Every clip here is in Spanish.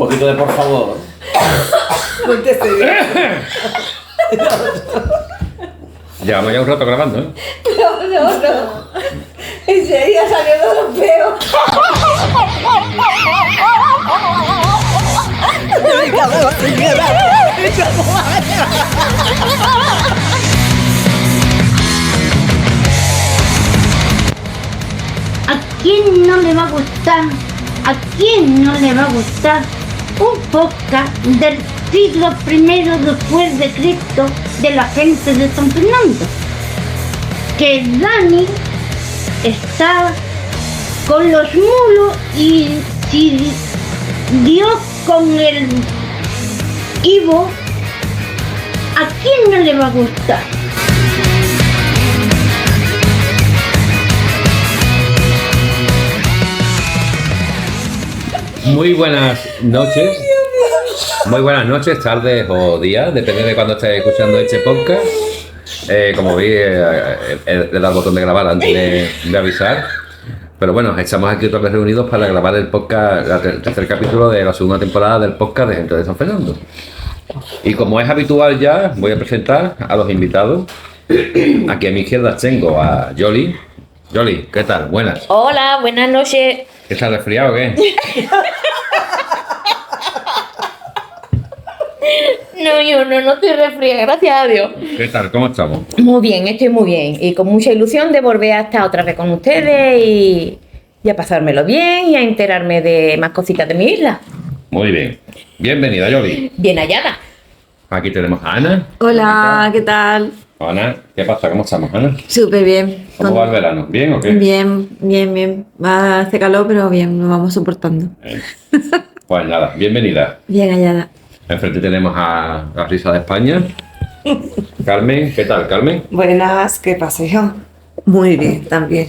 poquito de por favor. Cuéntese bien. Llevamos ya un rato grabando, ¿eh? No. Ese día salió todo feo. ¿A quién no le va a gustar? ¿A quién no le va a gustar un podcast del siglo I después de Cristo de la gente de San Fernando? Que Dani está con los mulos y si Dios con el Ivo, ¿a quién no le va a gustar? Muy buenas noches. Muy buenas noches, tardes o días, depende de cuando estéis escuchando este podcast. Como vi, le he dado al botón de grabar antes de avisar. Pero bueno, estamos aquí otra vez reunidos para grabar el podcast, el tercer capítulo de la segunda temporada del podcast de Gente de San Fernando. Y como es habitual ya, voy a presentar a los invitados. Aquí a mi izquierda tengo a Yoli. Yoli, ¿qué tal? Buenas. Hola, buenas noches. ¿Qué estás resfriado o qué? No, yo no estoy resfriada, gracias a Dios. ¿Qué tal? ¿Cómo estamos? Muy bien, estoy muy bien. Y con mucha ilusión de volver a estar otra vez con ustedes y a pasármelo bien y a enterarme de más cositas de mi isla. Muy bien. Bienvenida, Yoli. Bien hallada. Aquí tenemos a Ana. Hola, ¿qué tal? Ana, ¿qué pasa? ¿Cómo estamos, Ana? Súper bien. ¿Cómo va el verano? ¿Bien o qué? Bien. Hace calor, pero bien, nos vamos soportando. Pues nada, bienvenida. Bien hallada. Enfrente tenemos a la Risa de España. Carmen, ¿qué tal, Carmen? Buenas, ¿qué pasa, hijo? Muy bien, también.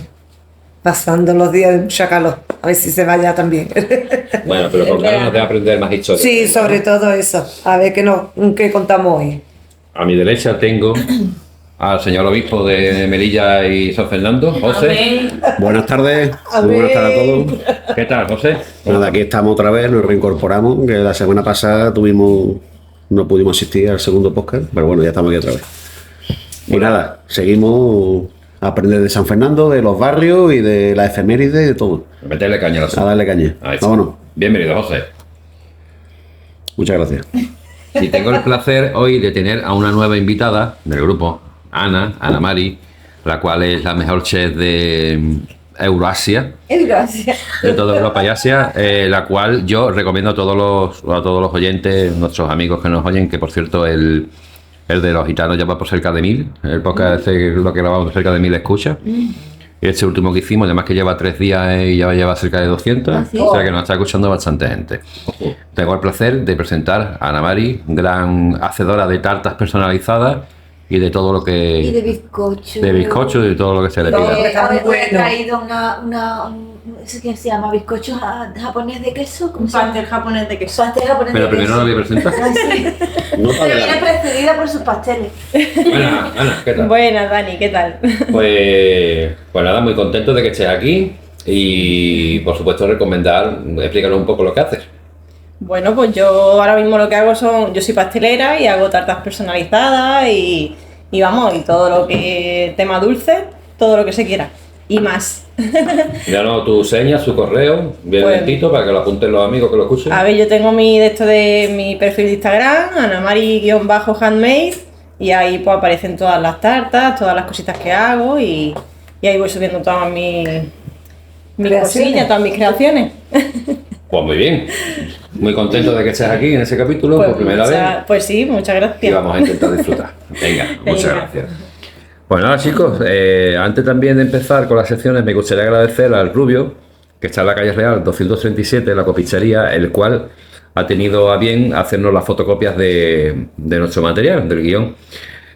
Pasando los días de mucha calor. A ver si se vaya también. Bueno, pero con ganas de aprender más historias. Sí, sobre todo eso. A ver qué contamos hoy. A mi derecha tengo al señor obispo de Melilla y San Fernando, José. Buenas tardes, A muy buenas ver. tardes a todos. ¿Qué tal, José? Nada, aquí estamos otra vez, nos reincorporamos, que la semana pasada no pudimos asistir al segundo podcast, pero bueno, ya estamos aquí otra vez. Y nada, seguimos a aprender de San Fernando, de los barrios y de la efeméride y de todo. Meterle caña a la A sopa. darle caña. Ahí está. Vámonos. Bienvenido, José. Muchas gracias. Y tengo el placer hoy de tener a una nueva invitada del grupo, Ana Mari, la cual es la mejor chef de Eurasia, Gracias. de toda Europa y Asia, la cual yo recomiendo a todos los oyentes, nuestros amigos que nos oyen, que por cierto el de los gitanos ya va por cerca de 1000, el podcast lo que grabamos cerca de 1000 escuchas. Y este último que hicimos, además que lleva 3 días y ya lleva cerca de 200, o sea que nos está escuchando bastante gente. Tengo el placer de presentar a Ana Mari, gran hacedora de tartas personalizadas y de todo lo que... Y de bizcocho. de bizcocho y de todo lo que se le pida. Está muy Hoy he bueno. traído ¿eso qué se llama? ¿Bizcocho japonés de queso? ¿Cómo Un se llama? pastel japonés de queso. Pastel japonés Pero de primero queso. la voy a presentar. Ah, sí. No Pero viene precedida por sus pasteles. Buenas, Ana, ¿qué tal? Buenas, Dani, ¿qué tal? Pues nada, muy contento de que estés aquí y por supuesto explícanos un poco lo que haces. Bueno, pues yo ahora mismo lo que hago yo soy pastelera y hago tartas personalizadas y vamos, y todo lo que tema dulce, todo lo que se quiera. Y más. Míranos tu seña, su correo, bien Pues- lentito para que lo apunten los amigos que lo escuchen. A ver, yo tengo mi perfil de Instagram, anamari_handmade, y ahí pues aparecen todas las tartas, todas las cositas que hago y ahí voy subiendo todas mis Creaciones. cosillas, todas mis creaciones. Pues muy bien, muy contento de que estés aquí en ese capítulo Pues, por primera vez pues sí, muchas y gracias. vamos a intentar disfrutar. Venga, muchas Venga. gracias. Pues nada chicos, antes también de empezar con las secciones me gustaría agradecer al Rubio, que está en la calle Real 237, la copistería, el cual ha tenido a bien hacernos las fotocopias de nuestro material, del guión.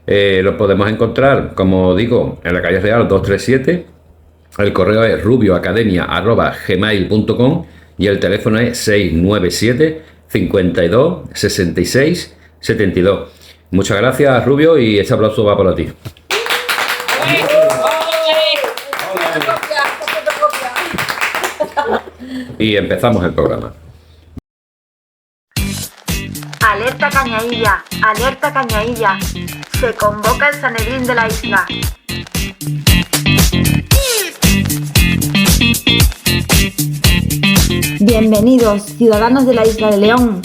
Lo podemos encontrar, como digo, en la calle Real 237. El correo es rubioacademia@gmail.com y el teléfono es 697 52 66 72. Muchas gracias, Rubio, y este aplauso va para ti. Y empezamos el programa. Alerta Cañailla, alerta Cañailla. Se convoca el Sanedrín de la isla. Bienvenidos, ciudadanos de la isla de León.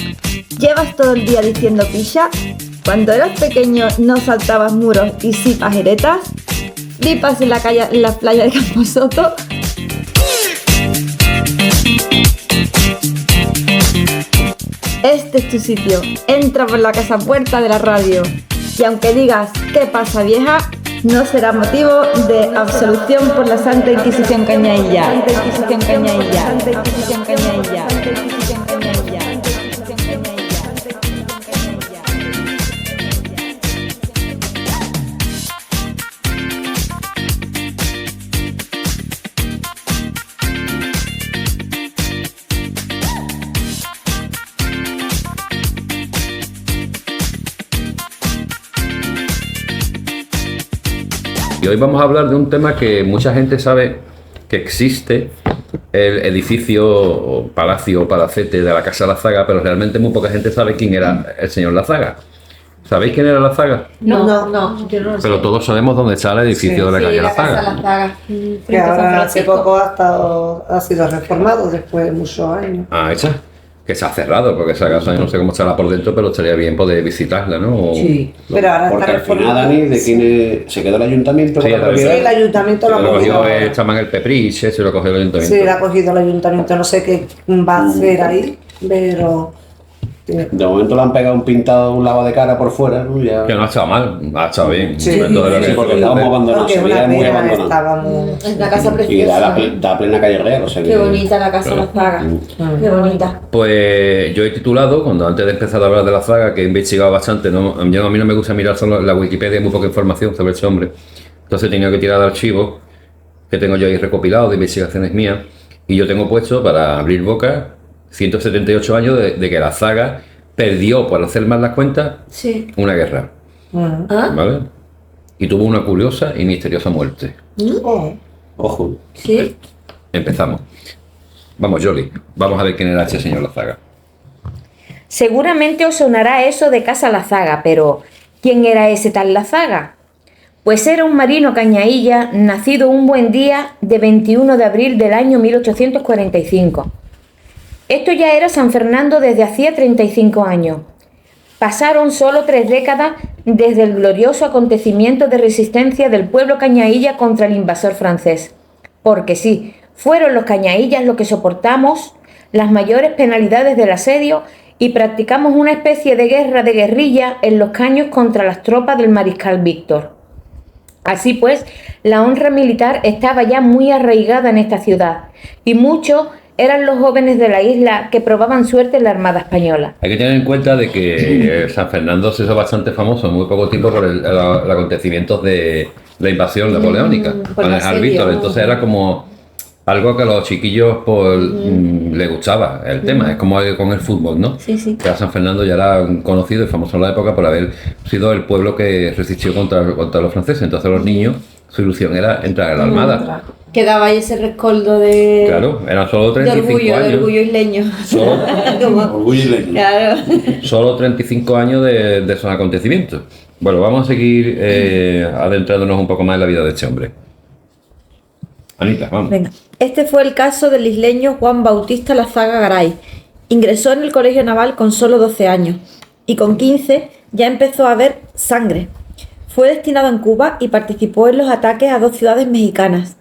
¿Llevas todo el día diciendo pilla? Cuando eras pequeño no saltabas muros y sí pajeretas. ¿Lipas en la playa de Camposoto? Este es tu sitio. Entra por la casa puerta de la radio. Y aunque digas ¿qué pasa, vieja?, no será motivo de absolución por la Santa Inquisición Cañailla. Santa Inquisición Cañailla. Santa Inquisición Cañailla. Santa Inquisición Cañailla. Y hoy vamos a hablar de un tema que mucha gente sabe que existe, el edificio o palacio o palacete de la Casa Lazaga, pero realmente muy poca gente sabe quién era el señor Lazaga. ¿Sabéis quién era Lazaga? No, yo no lo sé. Pero todos sabemos dónde está el edificio de la calle Lazaga. Lazaga. Que ahora hace poco ha sido reformado después de muchos años. Ah, esa. Que se ha cerrado, porque esa casa yo no sé cómo estará por dentro, pero estaría bien poder visitarla, ¿no? O- Sí, pero ahora Porque está al final, reformado. Dani, ¿de quién se quedó el ayuntamiento? Sí, con la el Sí, propiedad? el ayuntamiento Se lo lo ha cogió cogido. el chamán el Pepriche, se lo cogió el ayuntamiento. Sí, lo ha cogido el ayuntamiento, no sé qué va a hacer ahí, pero... De momento le han pegado un pintado, un lavado de cara por fuera, ¿no? Ya... Que no ha estado mal, ha estado bien. Sí. Dentro de lo Sí, que porque se estábamos puede hacer. abandonados, Porque se es veía una muy pena, abandonado. estábamos... Es una casa Y preciosa. da plena calle real, o sea que... Qué bonita la casa Lazaga. Qué bonita. Pues yo he titulado, cuando antes de empezar a hablar de la saga, que he investigado bastante, a mí no me gusta mirar solo la Wikipedia, hay muy poca información sobre ese hombre. Entonces he tenido que tirar de archivos que tengo yo ahí recopilados de investigaciones mías, y yo tengo puesto, para abrir boca, 178 años de que la saga perdió, por hacer mal las cuentas, Sí. una guerra, ¿Ah? ¿vale? Y tuvo una curiosa y misteriosa muerte. Oh, Ojo. Sí. Empezamos. Vamos, Jolly, vamos a ver quién era este señor Lazaga. Seguramente os sonará eso de Casa Lazaga, pero ¿quién era ese tal Lazaga? Pues era un marino cañailla nacido un buen día de 21 de abril del año 1845. Esto ya era San Fernando desde hacía 35 años. Pasaron solo 3 décadas desde el glorioso acontecimiento de resistencia del pueblo cañailla contra el invasor francés. Porque sí, fueron los cañaillas los que soportamos las mayores penalidades del asedio y practicamos una especie de guerra de guerrilla en los caños contra las tropas del mariscal Víctor. Así pues, la honra militar estaba ya muy arraigada en esta ciudad y muchos eran los jóvenes de la isla que probaban suerte en la Armada Española. Hay que tener en cuenta de que San Fernando se hizo bastante famoso en muy poco tiempo por el acontecimiento de la invasión napoleónica por el al asedio. Víctor. Entonces era como algo que a los chiquillos pues, les gustaba el tema. Es como con el fútbol, ¿no? Sí, sí. Que San Fernando ya era conocido y famoso en la época por haber sido el pueblo que resistió contra los franceses. Entonces los niños, su ilusión era entrar en la Armada. Quedaba ahí ese rescoldo de... Claro, eran solo de 35 orgullo, años. de orgullo isleño. Solo, Como- Orgullo isleño. Claro. Solo 35 años de esos acontecimientos. Bueno, vamos a seguir adentrándonos un poco más en la vida de este hombre. Anita, vamos. Venga, este fue el caso del isleño Juan Bautista Lazaga Garay. Ingresó en el Colegio Naval con solo 12 años y con 15 ya empezó a ver sangre. Fue destinado en Cuba y participó en los ataques a 2 ciudades mexicanas.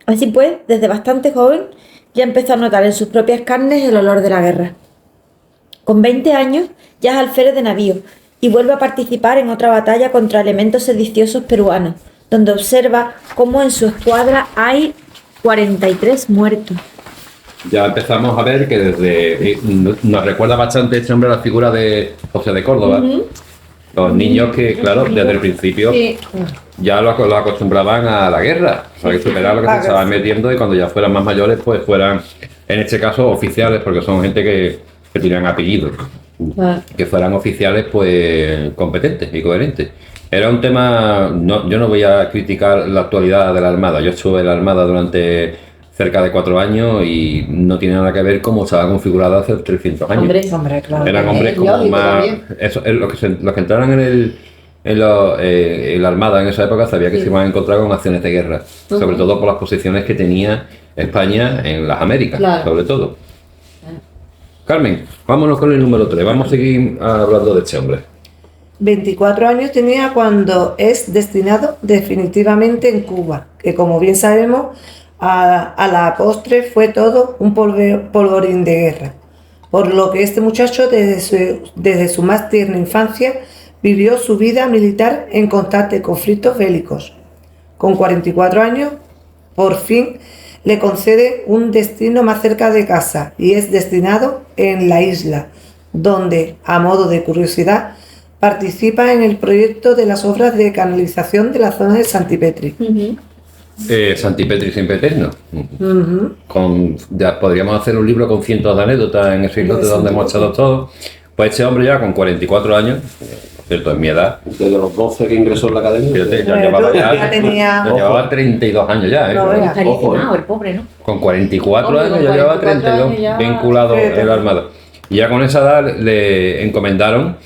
Así pues, desde bastante joven ya empezó a notar en sus propias carnes el olor de la guerra. Con 20 años ya es alférez de navío y vuelve a participar en otra batalla contra elementos sediciosos peruanos, donde observa cómo en su escuadra hay 43 muertos. Ya empezamos a ver que desde nos recuerda bastante este hombre a la figura de José de Córdoba. Los niños que, claro, desde el principio Sí. ya lo acostumbraban a la guerra, o sea, que superar lo que se estaban metiendo y cuando ya fueran más mayores, pues fueran, en este caso, oficiales, porque son gente que tenían apellidos, que fueran oficiales, pues, competentes y coherentes. Era un tema, yo no voy a criticar la actualidad de la Armada, yo estuve en la Armada durante cerca de 4 años y no tiene nada que ver cómo estaba configurada hace 300 años. Hombre, claro. Eran hombres como lógico más... también. Eso, los que entraran en la Armada en esa época sabía que se iban a encontrar con acciones de guerra, sobre todo por las posiciones que tenía España en las Américas, Claro. sobre todo. Carmen, vámonos con el número 3, vamos a seguir hablando de este hombre. 24 años tenía cuando es destinado definitivamente en Cuba, que como bien sabemos, a la postre fue todo un polvorín de guerra. Por lo que este muchacho desde su más tierna infancia vivió su vida militar en constantes conflictos bélicos. Con 44 años, por fin le concede un destino más cerca de casa y es destinado en la isla, donde, a modo de curiosidad, participa en el proyecto de las obras de canalización de la zona de Santipetri. Santipetri siempre eterno. Ya podríamos hacer un libro con cientos de anécdotas en ese islote donde hemos echado todo. Pues este hombre ya con 44 años, por cierto, en mi edad, Desde los 12 que ingresó en la academia. fíjate, ya Yo llevaba 32 años ya, No veas. Estaría quemado el pobre, ¿no? Con 44 Hombre, años con ya llevaba 44 32 años ya. vinculado en la Armada. Y ya con esa edad le encomendaron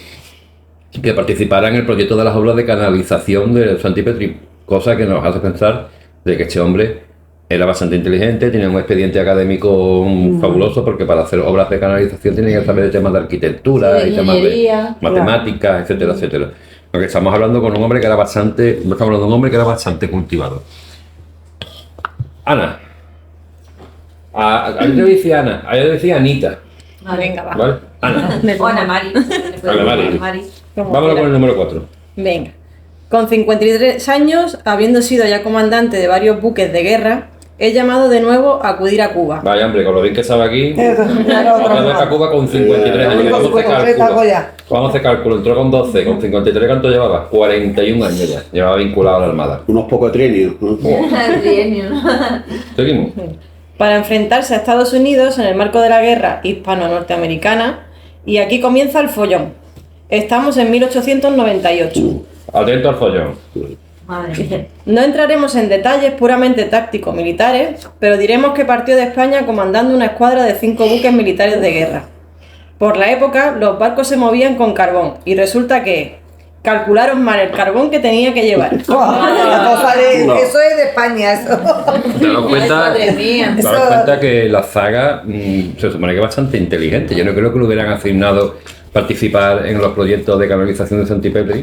que participara en el proyecto de las obras de canalización de Santipetri, cosa que nos hace pensar de que este hombre era bastante inteligente, tenía un expediente académico fabuloso, porque para hacer obras de canalización tenía que saber de temas de arquitectura Sí, y temas de ingeniería, matemáticas, etcétera, etcétera. Lo que estamos hablando con un hombre que era bastante, cultivado. Ana. A yo te decía Ana, a yo te decía Anita. Venga, va. ¿Vale? Ana. O Ana Mari. Ana Mari. Como Vámonos quiera. con el número 4. Venga. Con 53 años, habiendo sido ya comandante de varios buques de guerra, es llamado de nuevo a acudir a Cuba. Vaya, hombre, con lo bien que estaba aquí. Claro, Otra vez a Cuba con 53 años. Vamos a hacer cálculo. Vamos a hacer cálculo. Entró con 12, con 53, ¿cuánto llevaba? 41 años ya. Llevaba vinculado a la Armada. Unos pocos trienios, ¿no? Seguimos. Para enfrentarse a Estados Unidos en el marco de la guerra hispano-norteamericana, y aquí comienza el follón. Estamos en 1898. Atento al follón. No entraremos en detalles puramente tácticos militares, pero diremos que partió de España comandando una escuadra de 5 buques militares de guerra. Por la época, los barcos se movían con carbón, y resulta que calcularon mal el carbón que tenía que llevar. Eso es de España, eso. ¿Te das cuenta? Madre mía. ¿Te das cuenta que la zaga se supone que es bastante inteligente? Yo no creo que le hubieran asignado participar en los proyectos de canalización de Santipetri,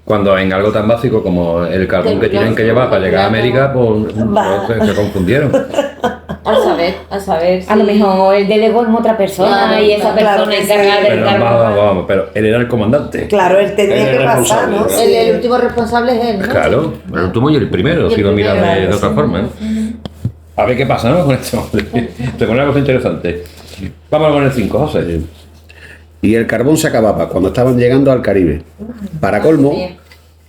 cuando en algo tan básico como el carbón que tienen que llevar para llegar a América, pues se confundieron. A saber. A lo mejor él delegó en otra persona Claro, y esa claro, persona que encargada sí. del Pero carbón. vamos, pero él era el comandante. Claro, él tenía Él que es pasar, ¿no? responsable, El último responsable es él, ¿no? Claro, el último y el primero, Y el si lo miras primero, de otra forma. ¿eh? A ver qué pasa, ¿no? Con este hombre. Te pone una cosa interesante. Vamos con el 5, José. Y el carbón se acababa cuando estaban llegando al Caribe. Para colmo,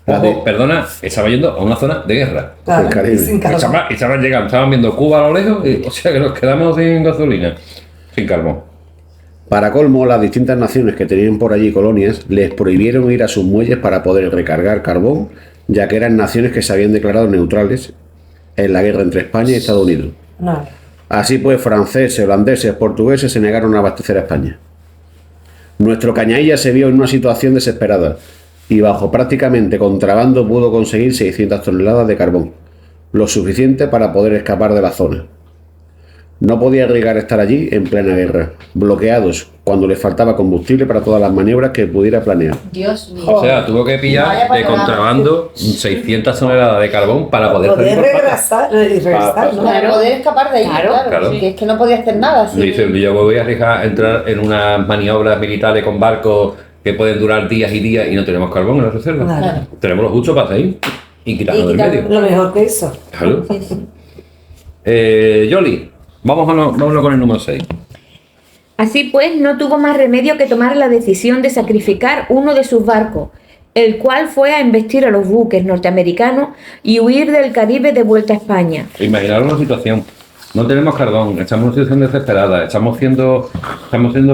la de- Ojo, perdona, estaba yendo a una zona de guerra. Claro, el Caribe. y sin carbón. Estaban llegando, estaban viendo Cuba a lo lejos, o sea que nos quedamos sin gasolina, sin carbón. Para colmo, las distintas naciones que tenían por allí colonias les prohibieron ir a sus muelles para poder recargar carbón, ya que eran naciones que se habían declarado neutrales en la guerra entre España y Estados Unidos. No. Así pues, franceses, holandeses, portugueses se negaron a abastecer a España. Nuestro Cañailla se vio en una situación desesperada y bajo prácticamente contrabando pudo conseguir 600 toneladas de carbón, lo suficiente para poder escapar de la zona. No podía arriesgar estar allí en plena guerra, bloqueados cuando les faltaba combustible para todas las maniobras que pudiera planear. Dios mío. O sea, tuvo que pillar Vaya de panorama. contrabando 600 toneladas de carbón para poder salir por patas. regresar, ¿no? Para poder escapar de ahí, Claro, claro. Que es que no podía hacer nada. ¿sí? Dice, yo me voy a arriesgar a entrar en unas maniobras militares con barcos que pueden durar días y días y no tenemos carbón en la reserva. Claro. Tenemos lo justo para seguir y quitarlo del quitarlo. medio. Lo mejor que hizo. Claro. Yoli, vámonos con el número 6. Así pues, no tuvo más remedio que tomar la decisión de sacrificar uno de sus barcos, el cual fue a embestir a los buques norteamericanos y huir del Caribe de vuelta a España. Imaginaros una situación. No tenemos carbón, estamos en una situación desesperada, estamos siendo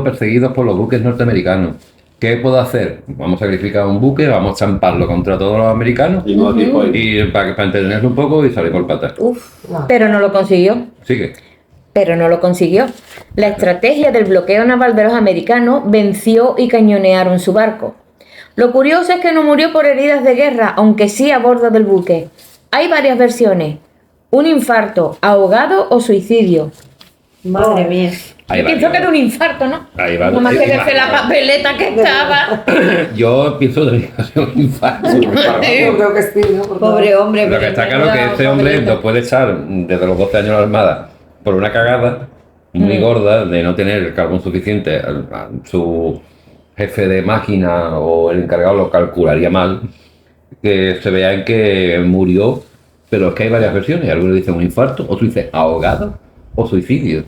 perseguidos por los buques norteamericanos. ¿Qué puedo hacer? Vamos a sacrificar un buque, vamos a champarlo contra todos los americanos Y no tipo ahí. y para entretenerlo un poco y salir por patas. Pero no lo consiguió. Sigue. Pero no lo consiguió. La estrategia del bloqueo naval de los americanos venció y cañonearon su barco. Lo curioso es que no murió por heridas de guerra, aunque sí a bordo del buque. Hay varias versiones. Un infarto, ahogado o suicidio. Madre mía. Ahí va, Pienso que era un infarto, ¿no? Ahí va. No más que ver la papeleta que estaba. Yo pienso que tenía que ser un infarto. Yo creo que sí, ¿no? Porque- Pobre hombre. Lo que está claro es que este hombre lo puede echar desde los 12 años a la armada por una cagada muy gorda de no tener el carbón suficiente. Su jefe de máquina o el encargado lo calcularía mal. Que se vea en que murió, pero es que hay varias versiones. Algunos dicen un infarto, otros dicen ahogado o suicidio.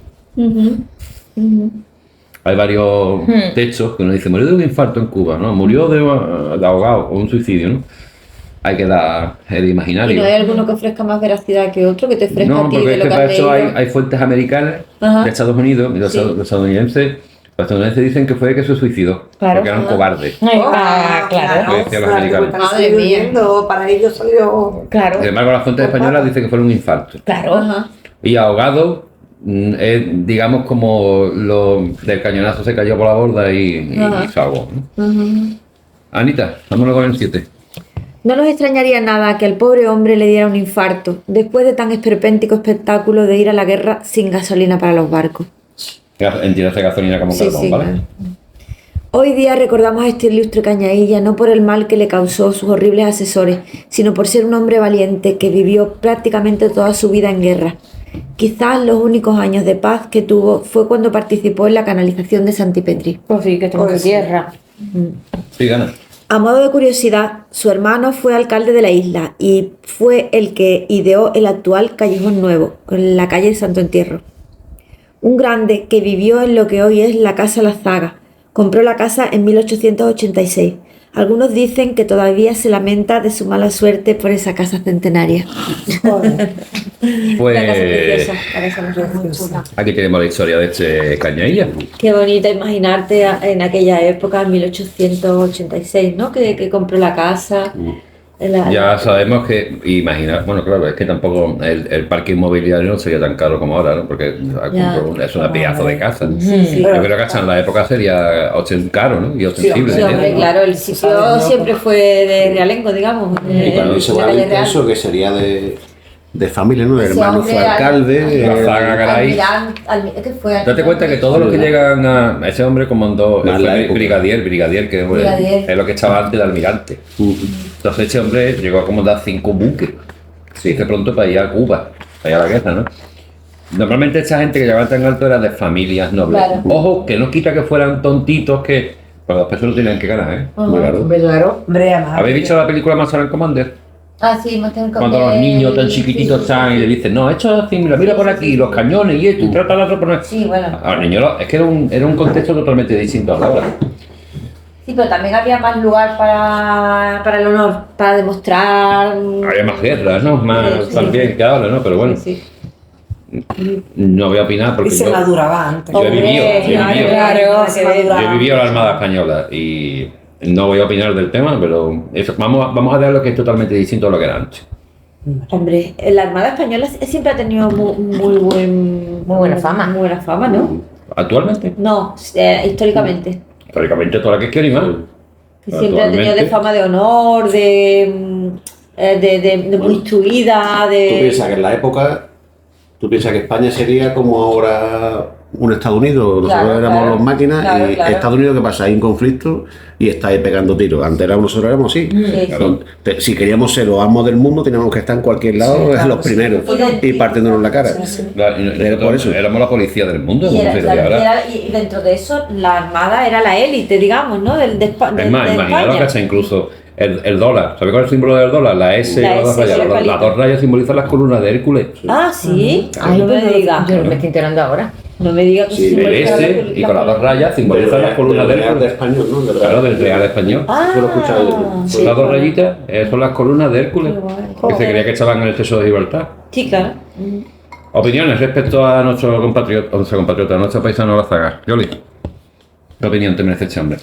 Hay varios textos que uno dice murió de un infarto en Cuba, ¿no? Murió de ahogado o un suicidio, ¿no? Hay que dar el ¿Y imaginario. no hay alguno que ofrezca más veracidad que otro, que te ofrezca No, a ti porque de es lo que que para has eso leído? hay fuentes americanas Ajá. de Estados Unidos, y los Sí. estadounidenses. Los estadounidenses dicen que fue que se suicidó, Claro. porque eran cobardes. Claro. Lo decían los americanos. Madre mía. Para ellos salió. Claro. Sin embargo, las fuentes españolas dicen que fue un infarto. Claro. Ajá. Y ahogado, es, digamos, como lo del cañonazo se cayó por la borda y se ahogó, ¿no? Anita, vámonos con el 7. No nos extrañaría nada que al pobre hombre le diera un infarto después de tan esperpéntico espectáculo de ir a la guerra sin gasolina para los barcos. Entiendes de gasolina como Sí, carbón, sí, ¿vale? claro. Hoy día recordamos a este ilustre Cañailla no por el mal que le causó sus horribles asesores, sino por ser un hombre valiente que vivió prácticamente toda su vida en guerra. Quizás los únicos años de paz que tuvo fue cuando participó en la canalización de Santipetri. Pues sí, que tengo Pues sí. tierra. Sí, gana. A modo de curiosidad, su hermano fue alcalde de la isla y fue el que ideó el actual Callejón Nuevo, en la calle de Santo Entierro. Un grande que vivió en lo que hoy es la Casa La Zaga. Compró la casa en 1886. Algunos dicen que todavía se lamenta de su mala suerte por esa casa centenaria. Pues La casa preciosa, la casa muy chula. aquí tenemos la historia de este Cañailla. Qué bonito imaginarte en aquella época, en 1886, ¿no? Que compró la casa. Ya sabemos que, imaginar, bueno, claro, es que tampoco el parque inmobiliario no sería tan caro como ahora, ¿no? Porque es una pedazo de casa. Sí. Yo creo que hasta en la época sería caro, ¿no? Y ostensible. Sí, hombre, claro, el sitio siempre fue de realengo, digamos. Y para mí la seguramente calle Real. eso que sería de familia, ¿no? El Ese hermano hombre fue alcalde. La Zaga Garay. ¿Qué fue? Date cuenta que todos los que llegan a ese hombre comandó, Más fue la época. brigadier, que Brigadier. es lo que estaba antes de almirante. Entonces este hombre llegó a comandar 5 buques. Se dice pronto para ir a Cuba, para ir a la guerra, ¿no? Normalmente esta gente que llegaba tan alto era de familias nobles. Claro. Ojo, que no quita que fueran tontitos que... Pues las personas tenían que ganar, ¿eh? Ajá. Muy claro. Claro. Hombre, además. ¿Habéis visto la película Master and Commander? Ah, sí, más tengo que Cuando los ver- niños tan chiquititos están y le dicen, no, esto es así, mira por aquí, los cañones y esto, y trata de otro poner. Sí, bueno. A los niños es que era un contexto totalmente distinto a ahora. Sí, pero también había más lugar para el honor, para demostrar. Había más guerras, ¿no? Más Sí. también que ahora, ¿no? Pero bueno, Sí. no voy a opinar Y porque se yo maduraba antes. Yo he vivido, claro, Se maduraba. he vivido la Armada Española y no voy a opinar del tema, pero eso, vamos a dar lo que es totalmente distinto a lo que era antes. Hombre, la Armada Española siempre ha tenido muy buena fama. Muy buena fama, ¿no? Actualmente, No, históricamente. históricamente toda la que quiera y más. Que siempre ha tenido de fama de honor, de muy instruida, Tú de... piensas que en la época, tú piensas que España sería como ahora un Estados Unidos, nosotros Claro, éramos claro. los máquinas Claro, y claro. Estados Unidos, ¿qué pasa? Hay un conflicto y está ahí pegando tiros. Antes nosotros éramos así. Sí, Claro, si queríamos ser los amos del mundo, teníamos que estar en cualquier lado, los primeros, y partiéndonos la cara. Y nosotros por eso. éramos la policía del mundo, Y, como era- se la- dice ahora. y dentro de eso, la Armada era la élite, digamos, ¿no? Es más, imaginaros que hasta incluso el dólar. ¿Sabéis cuál es el símbolo del dólar? La S y La las dos S, rayas. sí, el Las palito. dos rayas simbolizan las columnas de Hércules. Ah, sí. Ay, no me pues digas. yo no me estoy enterando ahora. No me digas que Sí, El S y con las dos rayas simbolizan las columnas de Del Real de Hércules. español, ¿no? Del Claro, del Real Español. Ah, Eso lo he escuchado yo. sí. Las dos rayitas son las columnas de Hércules. Qué guay. Que se creía que estaban en el exceso de libertad. Sí, claro. Opiniones respecto a nuestro compatriota, a nuestro paisano La Zaga. Yoli, ¿qué opinión te merece este hombre?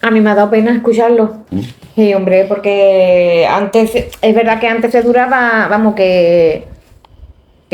A mí me ha dado pena escucharlo. Sí, hombre, porque antes, es verdad que antes se duraba, vamos, que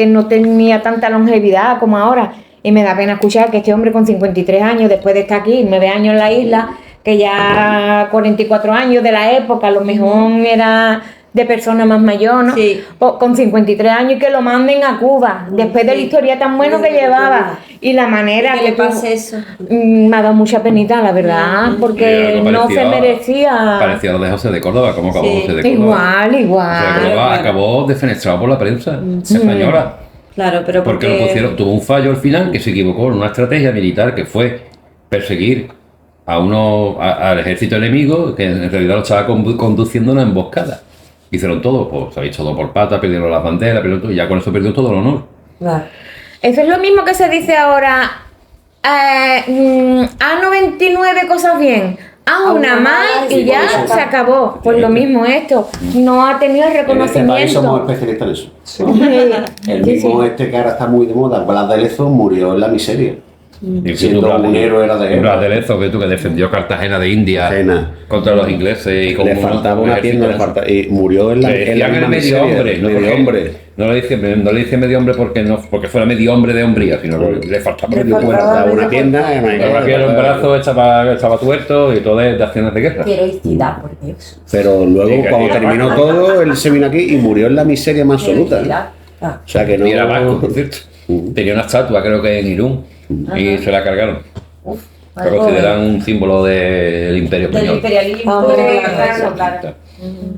no tenía tanta longevidad como ahora. Y me da pena escuchar que este hombre con 53 años, después de estar aquí 9 años en la isla, que ya 44 años de la época, a lo mejor era de persona más mayor, ¿no? Sí. Con 53 años y que lo manden a Cuba, después de la historia tan buena que llevaba y la manera Que que le pase eso. me ha dado mucha penita, la verdad, porque Sí, algo no se parecía- merecía. Parecía lo de José de Córdoba, ¿cómo acabó Sí, José de Córdoba? José de Igual. Córdoba acabó defenestrado por la prensa española. Claro, pero Porque tuvo un fallo al final que se equivocó en una estrategia militar que fue perseguir al ejército enemigo, que en realidad lo estaba conduciendo una emboscada. Hicieron todo, pues habéis todo por pata, perdieron las banderas, perdieron todo, y ya con eso perdió todo el honor. Claro. Eso es lo mismo que se dice ahora. A99 cosas bien. A una más y ya se acabó. Pues lo mismo esto. No ha tenido En este país somos reconocimiento. especialistas en eso. Sí, El sí, mismo sí. que ahora está muy de moda, Blas de Lezo, murió en la miseria. Y Siendo un héroe era de Blas guerra. de Lezo, que defendió Cartagena de India Cartagena. contra los ingleses y con Le faltaba una pierna, y murió en la, Le en decían la que era misma medio miseria. hombre, no medio porque- hombre. No le dije medio hombre porque fuera medio hombre de hombría, sino que le faltaba Le medio faltaba cuerpo. Faltaba una medio pierna, Ahora que un brazo estaba tuerto y todo de acciones de guerra. Qué heroicidad, por Dios. Pero luego, Sí, que cuando era terminó vasco. todo, él se vino aquí y murió en la miseria más Qué absoluta. heroicidad. O sea que no. Y era vasco, por cierto. Tenía una estatua, creo que en Irún, y se la cargaron. Lo consideran un símbolo del Imperio Del Español. imperialismo. Hombre, claro.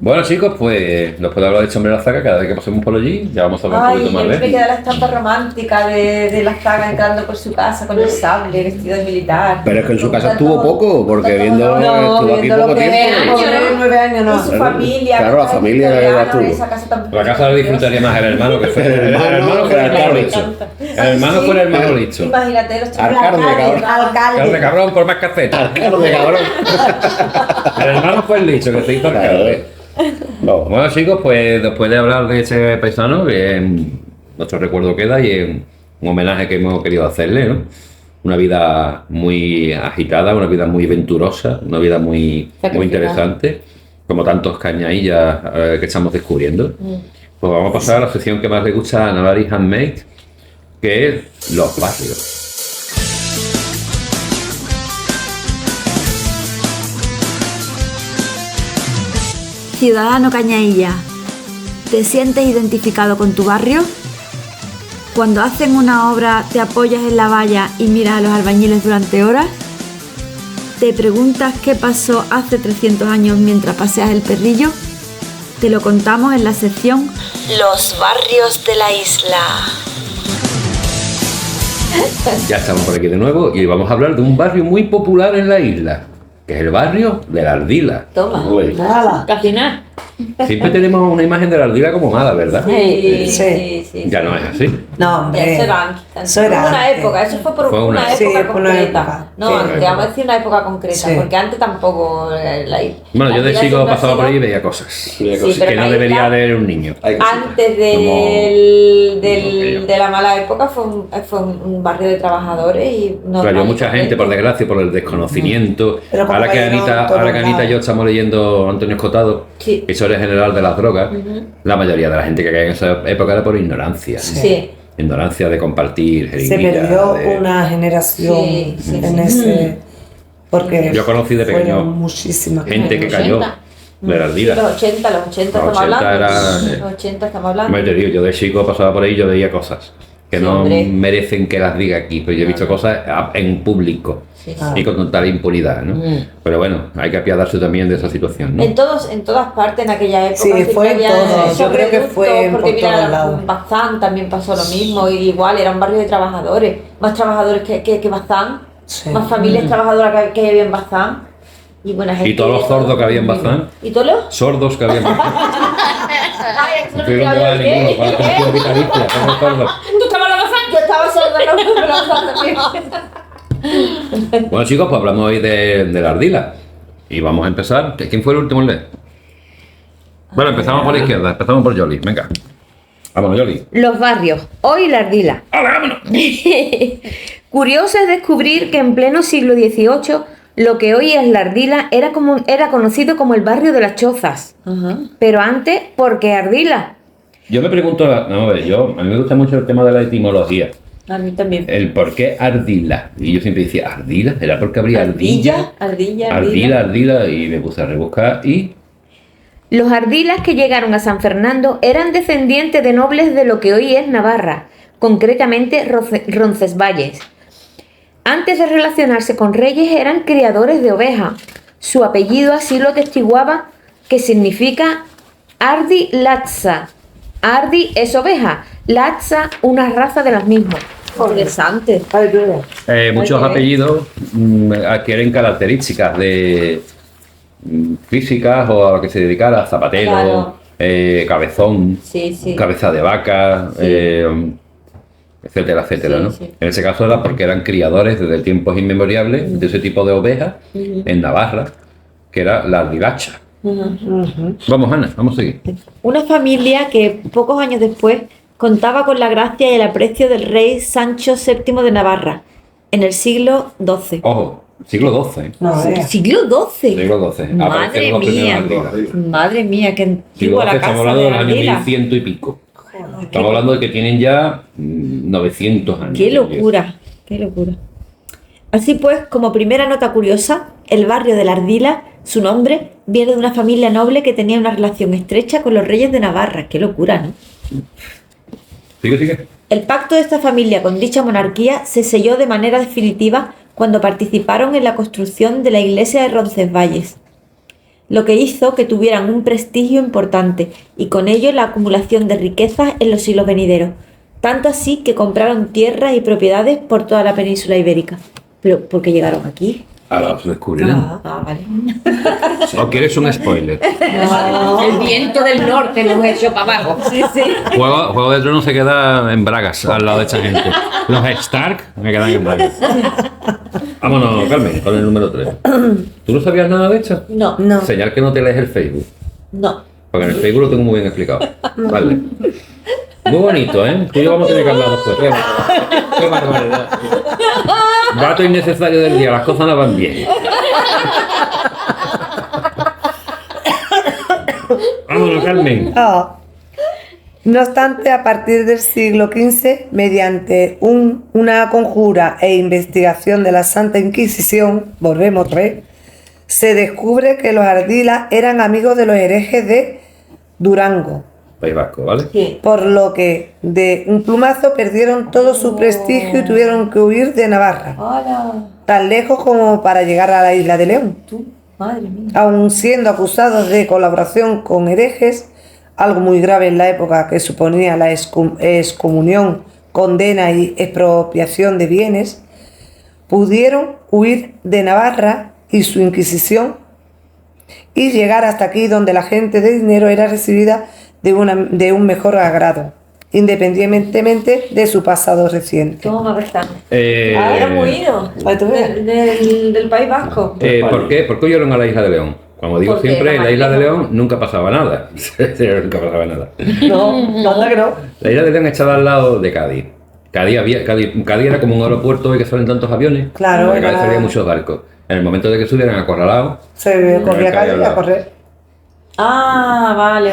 Bueno, chicos, pues después de hablar de este hombre de la zaga, cada vez que pasemos por allí, ya vamos a hablar un Ay, poquito a más mí de me él. queda la estampa romántica de la zaga entrando por su casa con el sable, vestido de militar. Pero es que en su casa estuvo poco, porque viendo No, estuvo aquí viendo lo poco que tiempo. vea, Pobre, 9 años no. Y su familia. Claro, la familia victoriana, era tú. esa casa tan La casa la disfrutaría más el hermano que fue el hermano fue el hermano listo. El hermano fue el hermano listo. Imagínate los chicos. Alcalde, cabrón. Alcalde cabrón por más cafeta. Claro, de cabrón. El hermano fue el listo que se hizo alcalde. No. Bueno, chicos, pues después de hablar de ese paisano, que en nuestro recuerdo queda y en un homenaje que hemos querido hacerle, ¿no? Una vida muy agitada, una vida muy venturosa, una vida muy interesante, como tantos cañaillas que estamos descubriendo. Pues vamos a pasar a la sección que más le gusta a Navari Handmade, que es los barrios. Ciudadano Cañailla, ¿te sientes identificado con tu barrio? Cuando hacen una obra, ¿te apoyas en la valla y miras a los albañiles durante horas? ¿Te preguntas qué pasó hace 300 años mientras paseas el perrillo? Te lo contamos en la sección Los barrios de la isla. Ya estamos por aquí de nuevo y vamos a hablar de un barrio muy popular en la isla, que es el barrio de la Ardila. Toma. Uy. Nada. Casi nada. Siempre tenemos una imagen de la Ardila como mala, ¿verdad? Sí. Ya no es así. No, Ya hombre. se van quitando. Eso era Fue una antes. época, eso fue por Fue una- una Sí, época por una concreta. época. No, Sí. antes, vamos a decir una época concreta, Sí. porque antes tampoco la Bueno, yo de la chico siempre ha pasaba por ahí y sido- veía cosas Sí, Sí, pero que no la debería isla- ver un niño. Hay cositas. Antes de la mala época fue un barrio de trabajadores y Cayó mucha gente, por desgracia, por el desconocimiento. Pero como Ahora que cayeron Anita, todos ahora que Anita y lados. yo estamos leyendo Antonio Escotado, Sí. Historia General de las Drogas, la mayoría de la gente que cae en esa época era por ignorancia. Sí. Ignorancia de compartir Se jeringuillas, perdió de- una generación Sí, sí, en sí. ese. Porque Yo conocí de fueron pequeño muchísimas gente que cayó de la Ardila. Los 80 Los estamos 80 hablando. era- Los 80 estamos hablando. Hombre, te digo, yo de chico pasaba por ahí y yo veía cosas que Sí, no hombre. merecen que las diga aquí, pero yo he visto cosas en público Sí, sí. y con total impunidad, ¿no? Pero bueno, hay que apiadarse también de esa situación, ¿no? En todas partes en aquella época. Sí, siempre fue en había todo. esos Yo creo que fue reductos, porque por mira, todos lados. Bazán también pasó lo mismo, y igual era un barrio de trabajadores, más trabajadores que Bazán, Sí. más familias trabajadoras que había en Bazán, y buena gente. Y todos los sordos que había en Bazán, ¿Y todos los? sordos que había en Bazán. Ay, eso No estoy hablando de ninguno, para la atención vitalicia, son los sordos. ¿Tú estabas en la Bazán? Yo estaba sorda, no, en Bazán también. Bueno, chicos, pues hablamos hoy de la Ardila. Y vamos a empezar. ¿Quién fue el último en leer? Bueno, empezamos por la izquierda, empezamos por Yoli. Venga. Vámonos, Yoli. Los barrios. Hoy la Ardila. ¡Hala, vámonos! Curioso es descubrir que en pleno siglo XVIII Lo que hoy es La Ardila era conocido como el barrio de las Chozas. Ajá. Pero antes, ¿por qué Ardila? Yo me pregunto, no, a ver, a mí me gusta mucho el tema de la etimología. A mí también. El por qué Ardila. Y yo siempre decía, ¿Ardila? ¿Era porque habría ardilla? Ardila, y me puse a rebuscar y... Los ardilas que llegaron a San Fernando eran descendientes de nobles de lo que hoy es Navarra, concretamente Roncesvalles. Antes de relacionarse con reyes eran criadores de ovejas. Su apellido así lo atestiguaba, que significa Ardi Latza. Ardi es oveja, Latza una raza de las mismas. Interesante. Muchos apellidos adquieren características de físicas o a lo que se dedicara, zapatero, Claro. Cabezón, Sí, sí. cabeza de vaca, etcétera, etcétera, Sí, ¿no? sí. En ese caso era porque eran criadores desde tiempos inmemoriales de ese tipo de ovejas en Navarra, que era la ardilacha. Vamos, Ana, vamos a seguir. Una familia que pocos años después contaba con la gracia y el aprecio del rey Sancho VII de Navarra, en el siglo XII. Ojo, siglo XII. No, ¿Siglo XII? Siglo XII. Madre Aparecieron los mía. primeros ardilas. Madre mía, qué Siglo antigua la XII, estamos casa hablando de del año Ardila. 1100 y pico. Estamos hablando de que tienen ya 900 años. Qué locura, qué locura. Así pues, como primera nota curiosa, el barrio de la Ardila, su nombre, viene de una familia noble que tenía una relación estrecha con los reyes de Navarra. Qué locura, ¿no? Sigue. El pacto de esta familia con dicha monarquía se selló de manera definitiva cuando participaron en la construcción de la iglesia de Roncesvalles, lo que hizo que tuvieran un prestigio importante y con ello la acumulación de riquezas en los siglos venideros, tanto así que compraron tierras y propiedades por toda la península ibérica. ¿Pero por qué llegaron aquí? Ahora os descubrirán. Vale. ¿O quieres un spoiler? El viento del norte nos echó para abajo. Sí, sí. Juego de Tronos se queda en bragas al lado de esta gente. Los Stark me quedan en bragas. Vámonos, Carmen, con el número 3. ¿Tú no sabías nada de esto? No, No. Señal que no te lees el Facebook. no. Porque en el Facebook lo tengo muy bien explicado. Vale. Muy bonito, ¿eh? Tú y yo vamos a tener que hablar después. Qué barbaridad. Dato innecesario del día, las cosas no van bien. Vámonos, Carmen. Ah. No obstante, a partir del siglo XV, mediante una conjura e investigación de la Santa Inquisición, volvemos otra vez, se descubre que los ardilas eran amigos de los herejes de Durango, País Vasco, ¿vale? Sí. por lo que de un plumazo perdieron todo su prestigio y tuvieron que huir de Navarra, Hola, tan lejos como para llegar a la isla de León. tú, madre mía. Aun siendo acusados de colaboración con herejes, algo muy grave en la época que suponía la excomunión, condena y expropiación de bienes, pudieron huir de Navarra y su Inquisición y llegar hasta aquí, donde la gente de dinero era recibida de un mejor agrado, independientemente de su pasado reciente. ¿Cómo me restan? Hemos ido Ahí tú ves. del País Vasco. ¿Por qué? ¿Por qué huyeron a la isla de León? Como digo Porque siempre, en la isla de Martín- León nunca pasaba nada. Nunca pasaba nada. No, anda que no. La isla de León estaba al lado de Cádiz. Cádiz era como un aeropuerto y que salen tantos aviones. Claro, De Cádiz era- salían muchos barcos. En el momento de que subieran acorralados, Se corría Cádiz al calle a lado. correr. Ah, vale.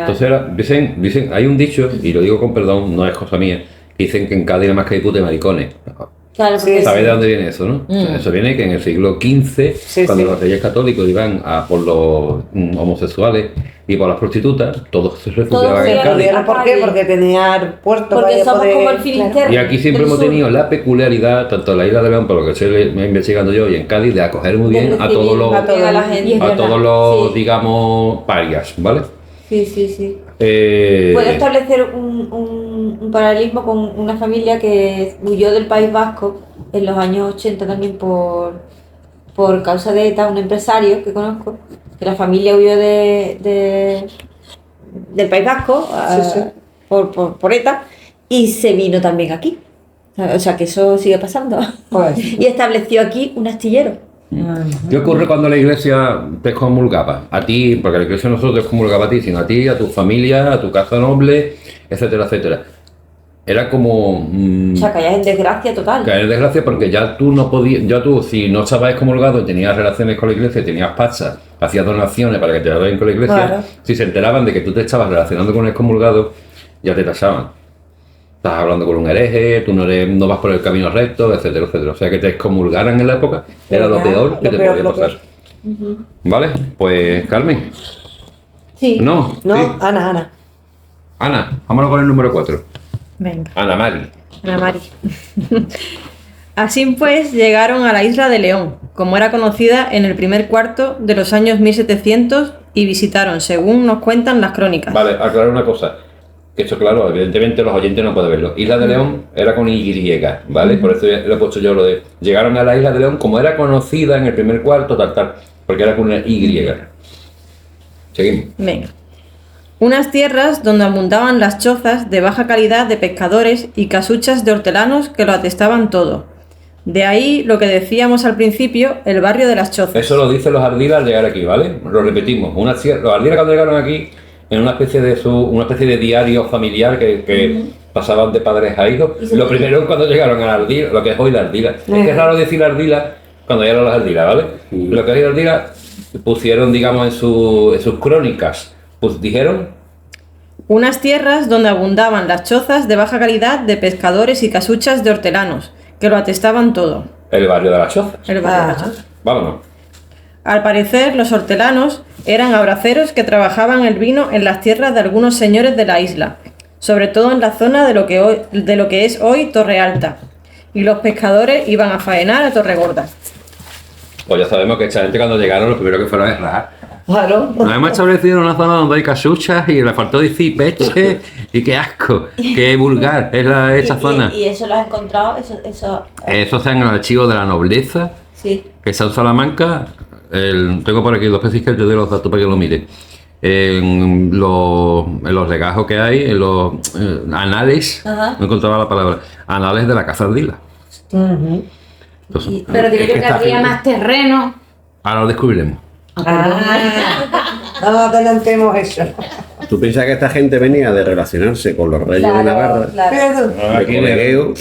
Entonces dicen, hay un dicho, y lo digo con perdón, no es cosa mía, que dicen que en Cádiz nada más que hay puta y maricones. Claro, Sí, porque ¿Sabéis de dónde viene eso, no? O sea, eso viene que en el siglo XV, Sí, cuando sí. los reyes católicos iban a por los homosexuales y por las prostitutas, todos se refugiaban se en Cádiz. ¿Pudieron por qué? Porque tenía el puerto porque para somos poder... como el Finisterre. Y aquí siempre del hemos sur. tenido la peculiaridad, tanto en la isla de León, por lo que estoy investigando yo, y en Cádiz, de acoger muy bien a todos los, a toda la gente. a todos los Sí. digamos, parias, ¿vale? Sí. Eh, Puedo establecer un paralelismo con una familia que huyó del País Vasco en los años 80 también por causa de ETA, un empresario que conozco, que la familia huyó del País Vasco por ETA y se vino también aquí. O sea que eso sigue pasando. Pues, Y estableció aquí un astillero. ¿Qué ocurre cuando la iglesia te excomulgaba? A ti, porque la iglesia no solo te excomulgaba a ti, sino a ti, a tu familia, a tu casa noble, etcétera, etcétera. era como... O sea, caías en desgracia total. caer en desgracia porque ya tú no podías, ya tú si no estabas excomulgado y tenías relaciones con la iglesia, tenías pachas, hacías donaciones para que te ayudaran con la iglesia, Claro. si se enteraban de que tú te estabas relacionando con un excomulgado, ya te tasaban. Estás hablando con un hereje, tú no vas por el camino recto, etcétera, etcétera. O sea, que te excomulgaran en la época era lo peor que te podía pasar. ¿Vale? Pues, Carmen. Sí. No, No, sí. Ana. Ana, vámonos con el número 4. Venga, Ana Mari. Ana Mari. Así pues, llegaron a la isla de León, como era conocida en el primer cuarto de los años 1700, y visitaron, según nos cuentan las crónicas. Vale, aclarar una cosa. Que esto, claro, evidentemente los oyentes no pueden verlo. Isla de León era con Y, ¿vale? Por eso lo he puesto yo lo de... Llegaron a la Isla de León como era conocida en el primer cuarto, tal, porque era con una Y. Seguimos. Venga. Unas tierras donde abundaban las chozas de baja calidad de pescadores y casuchas de hortelanos que lo atestaban todo. De ahí lo que decíamos al principio, el barrio de las chozas. Eso lo dicen los ardilas al llegar aquí, ¿vale? Lo repetimos. Los ardilas cuando llegaron aquí, en una especie de diario familiar que pasaban de padres a hijos, lo primero cuando llegaron a la ardila, lo que es hoy la ardila. Es que es raro decir ardila cuando llegaron las ardilas, ¿vale? Lo que es hoy la ardila pusieron, digamos, en sus crónicas, pues dijeron... Unas tierras donde abundaban las chozas de baja calidad de pescadores y casuchas de hortelanos, que lo atestaban todo. El barrio de las chozas. El barrio de las chozas. Vámonos. Al parecer, los hortelanos eran abraceros que trabajaban el vino en las tierras de algunos señores de la isla, sobre todo en la zona de lo que es hoy Torre Alta, y los pescadores iban a faenar a Torre Gorda. Pues ya sabemos que esta gente cuando llegaron lo primero que fueron es rajar. Claro. Nos hemos establecido en una zona donde hay casuchas y le faltó decir peche y qué asco, qué vulgar es esa zona. Y eso lo has encontrado, eso Eso está en el archivo de la nobleza, sí. que está en Salamanca. Tengo por aquí dos veces que te doy los datos para que lo mire. En los legajos que hay, en los anales, Ajá. no encontraba la palabra, anales de la Casa Ardila. Entonces, Pero digo es que que esta habría gente- más terreno. Ahora lo descubriremos. No adelantemos eso. ¿Tú piensas que esta gente venía de relacionarse con los reyes de Navarra? Pero, De colegueo,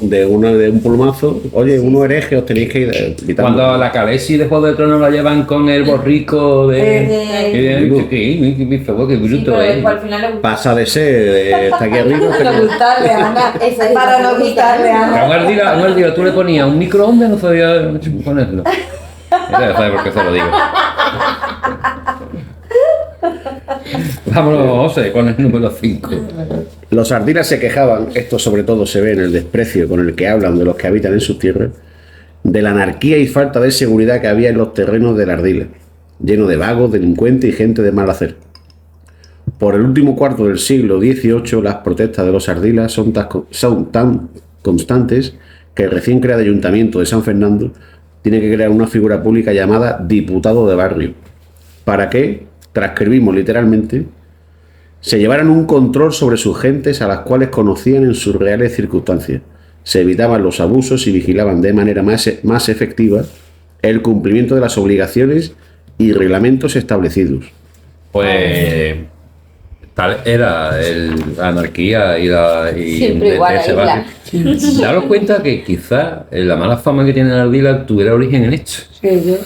de un plumazo? Oye, uno hereje, os tenéis que ir quitando. Cuando la Calesi de Juego de Tronos la llevan con el borrico qué bruto es. al final Pasa de ser, está aquí arriba. gustarle a Ana. Para no gustarle a Ana. A un ardila tú le ponías un microondas, no sabía ponerlo. Ya sabes por qué se lo digo. Vámonos, José, con el número 5. Los ardilas se quejaban, esto sobre todo se ve en el desprecio con el que hablan de los que habitan en sus tierras, de la anarquía y falta de seguridad que había en los terrenos de la ardila, lleno de vagos, delincuentes y gente de mal hacer. Por el último cuarto del siglo XVIII, las protestas de los ardilas son tan constantes que el recién creado Ayuntamiento de San Fernando tiene que crear una figura pública llamada Diputado de Barrio, para que, transcribimos literalmente, se llevaran un control sobre sus gentes a las cuales conocían en sus reales circunstancias, se evitaban los abusos y vigilaban de manera más efectiva el cumplimiento de las obligaciones y reglamentos establecidos. Pues tal era la anarquía y Siempre igual ese ahí, barrio. Daros cuenta que quizás la mala fama que tiene la ardila tuviera origen en esto. Pero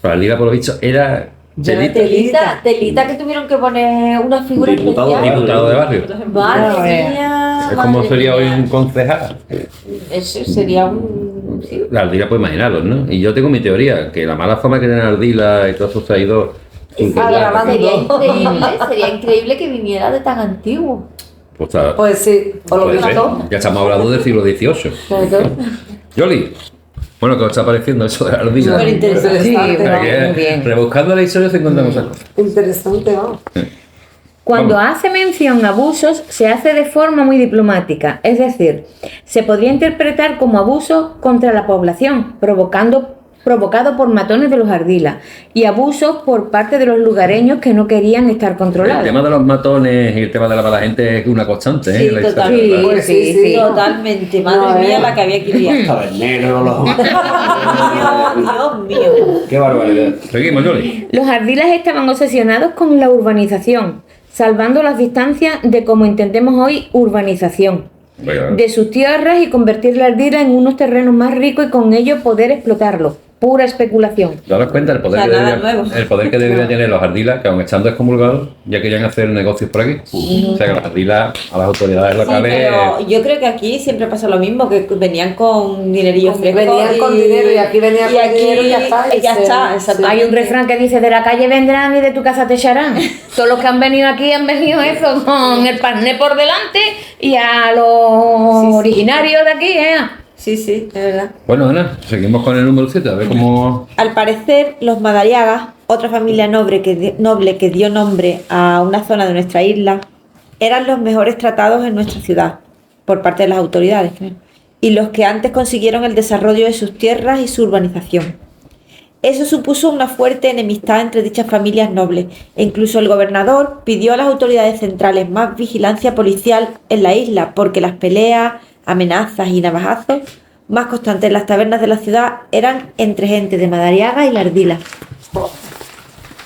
la ardila, por lo visto, era Telita que tuvieron que poner una figura Diputado especial. diputado de barrio. Madre mía. Es como madre sería hoy mía. un concejal. Eso sería un... sí. La ardila, pues imaginaros, ¿no? Y yo tengo mi teoría, que la mala fama que tiene la ardila y todo eso se ha ido... Sería increíble que viniera de tan antiguo. Pues, está- pues sí, por lo puede ser. visto. Ya estamos hablando del siglo XVIII. Yoli, bueno, ¿qué os está pareciendo eso de la ardila? Súper interesante. Sí, Interesante, Para que, muy bien. rebuscando la historia se encuentran esas cosas. Interesante, vamos. Cuando Vamos. hace mención a abusos, se hace de forma muy diplomática, es decir, se podría interpretar como abuso contra la población, provocado por matones de los ardilas, y abusos por parte de los lugareños que no querían estar El controlados. tema de los matones y el tema de la mala gente es una constante, ¿eh? Sí, En la historia, totalmente. ¿verdad? Pues sí. Totalmente. Madre No, mía, la que había que liar. Taberneros, los... Dios mío. ¡Qué barbaridad! Seguimos, Yoli. Los ardilas estaban obsesionados con la urbanización, salvando las distancias de como entendemos hoy urbanización. Bueno. de sus tierras y convertir la Ardila en unos terrenos más ricos y con ello poder explotarlo. Pura especulación. ¿Daros cuenta el poder, O sea, nada debería, nuevo. el poder que deberían tener los ardilas, que aun estando excomulgados, ya querían hacer negocios por aquí? O sea, que los ardilas a las autoridades Sí, locales... pero yo creo que aquí siempre pasa lo mismo, que venían con dinerillo fresco. Venían con dinero y aquí venían con dinero y ya está. Ya está, exactamente. Hay un refrán que dice, de la calle vendrán y de tu casa te echarán. Todos los que han venido aquí han venido eso, con el parné por delante y a los originarios de aquí, Sí, sí, es verdad. Bueno, Ana, seguimos con el número 7, a ver cómo... Al parecer, los Madariagas, otra familia noble que dio nombre a una zona de nuestra isla, eran los mejores tratados en nuestra ciudad, por parte de las autoridades, claro, y los que antes consiguieron el desarrollo de sus tierras y su urbanización. Eso supuso una fuerte enemistad entre dichas familias nobles, e incluso el gobernador pidió a las autoridades centrales más vigilancia policial en la isla, porque las peleas, amenazas y navajazos más constantes en las tabernas de la ciudad eran entre gente de Madariaga y la Ardila.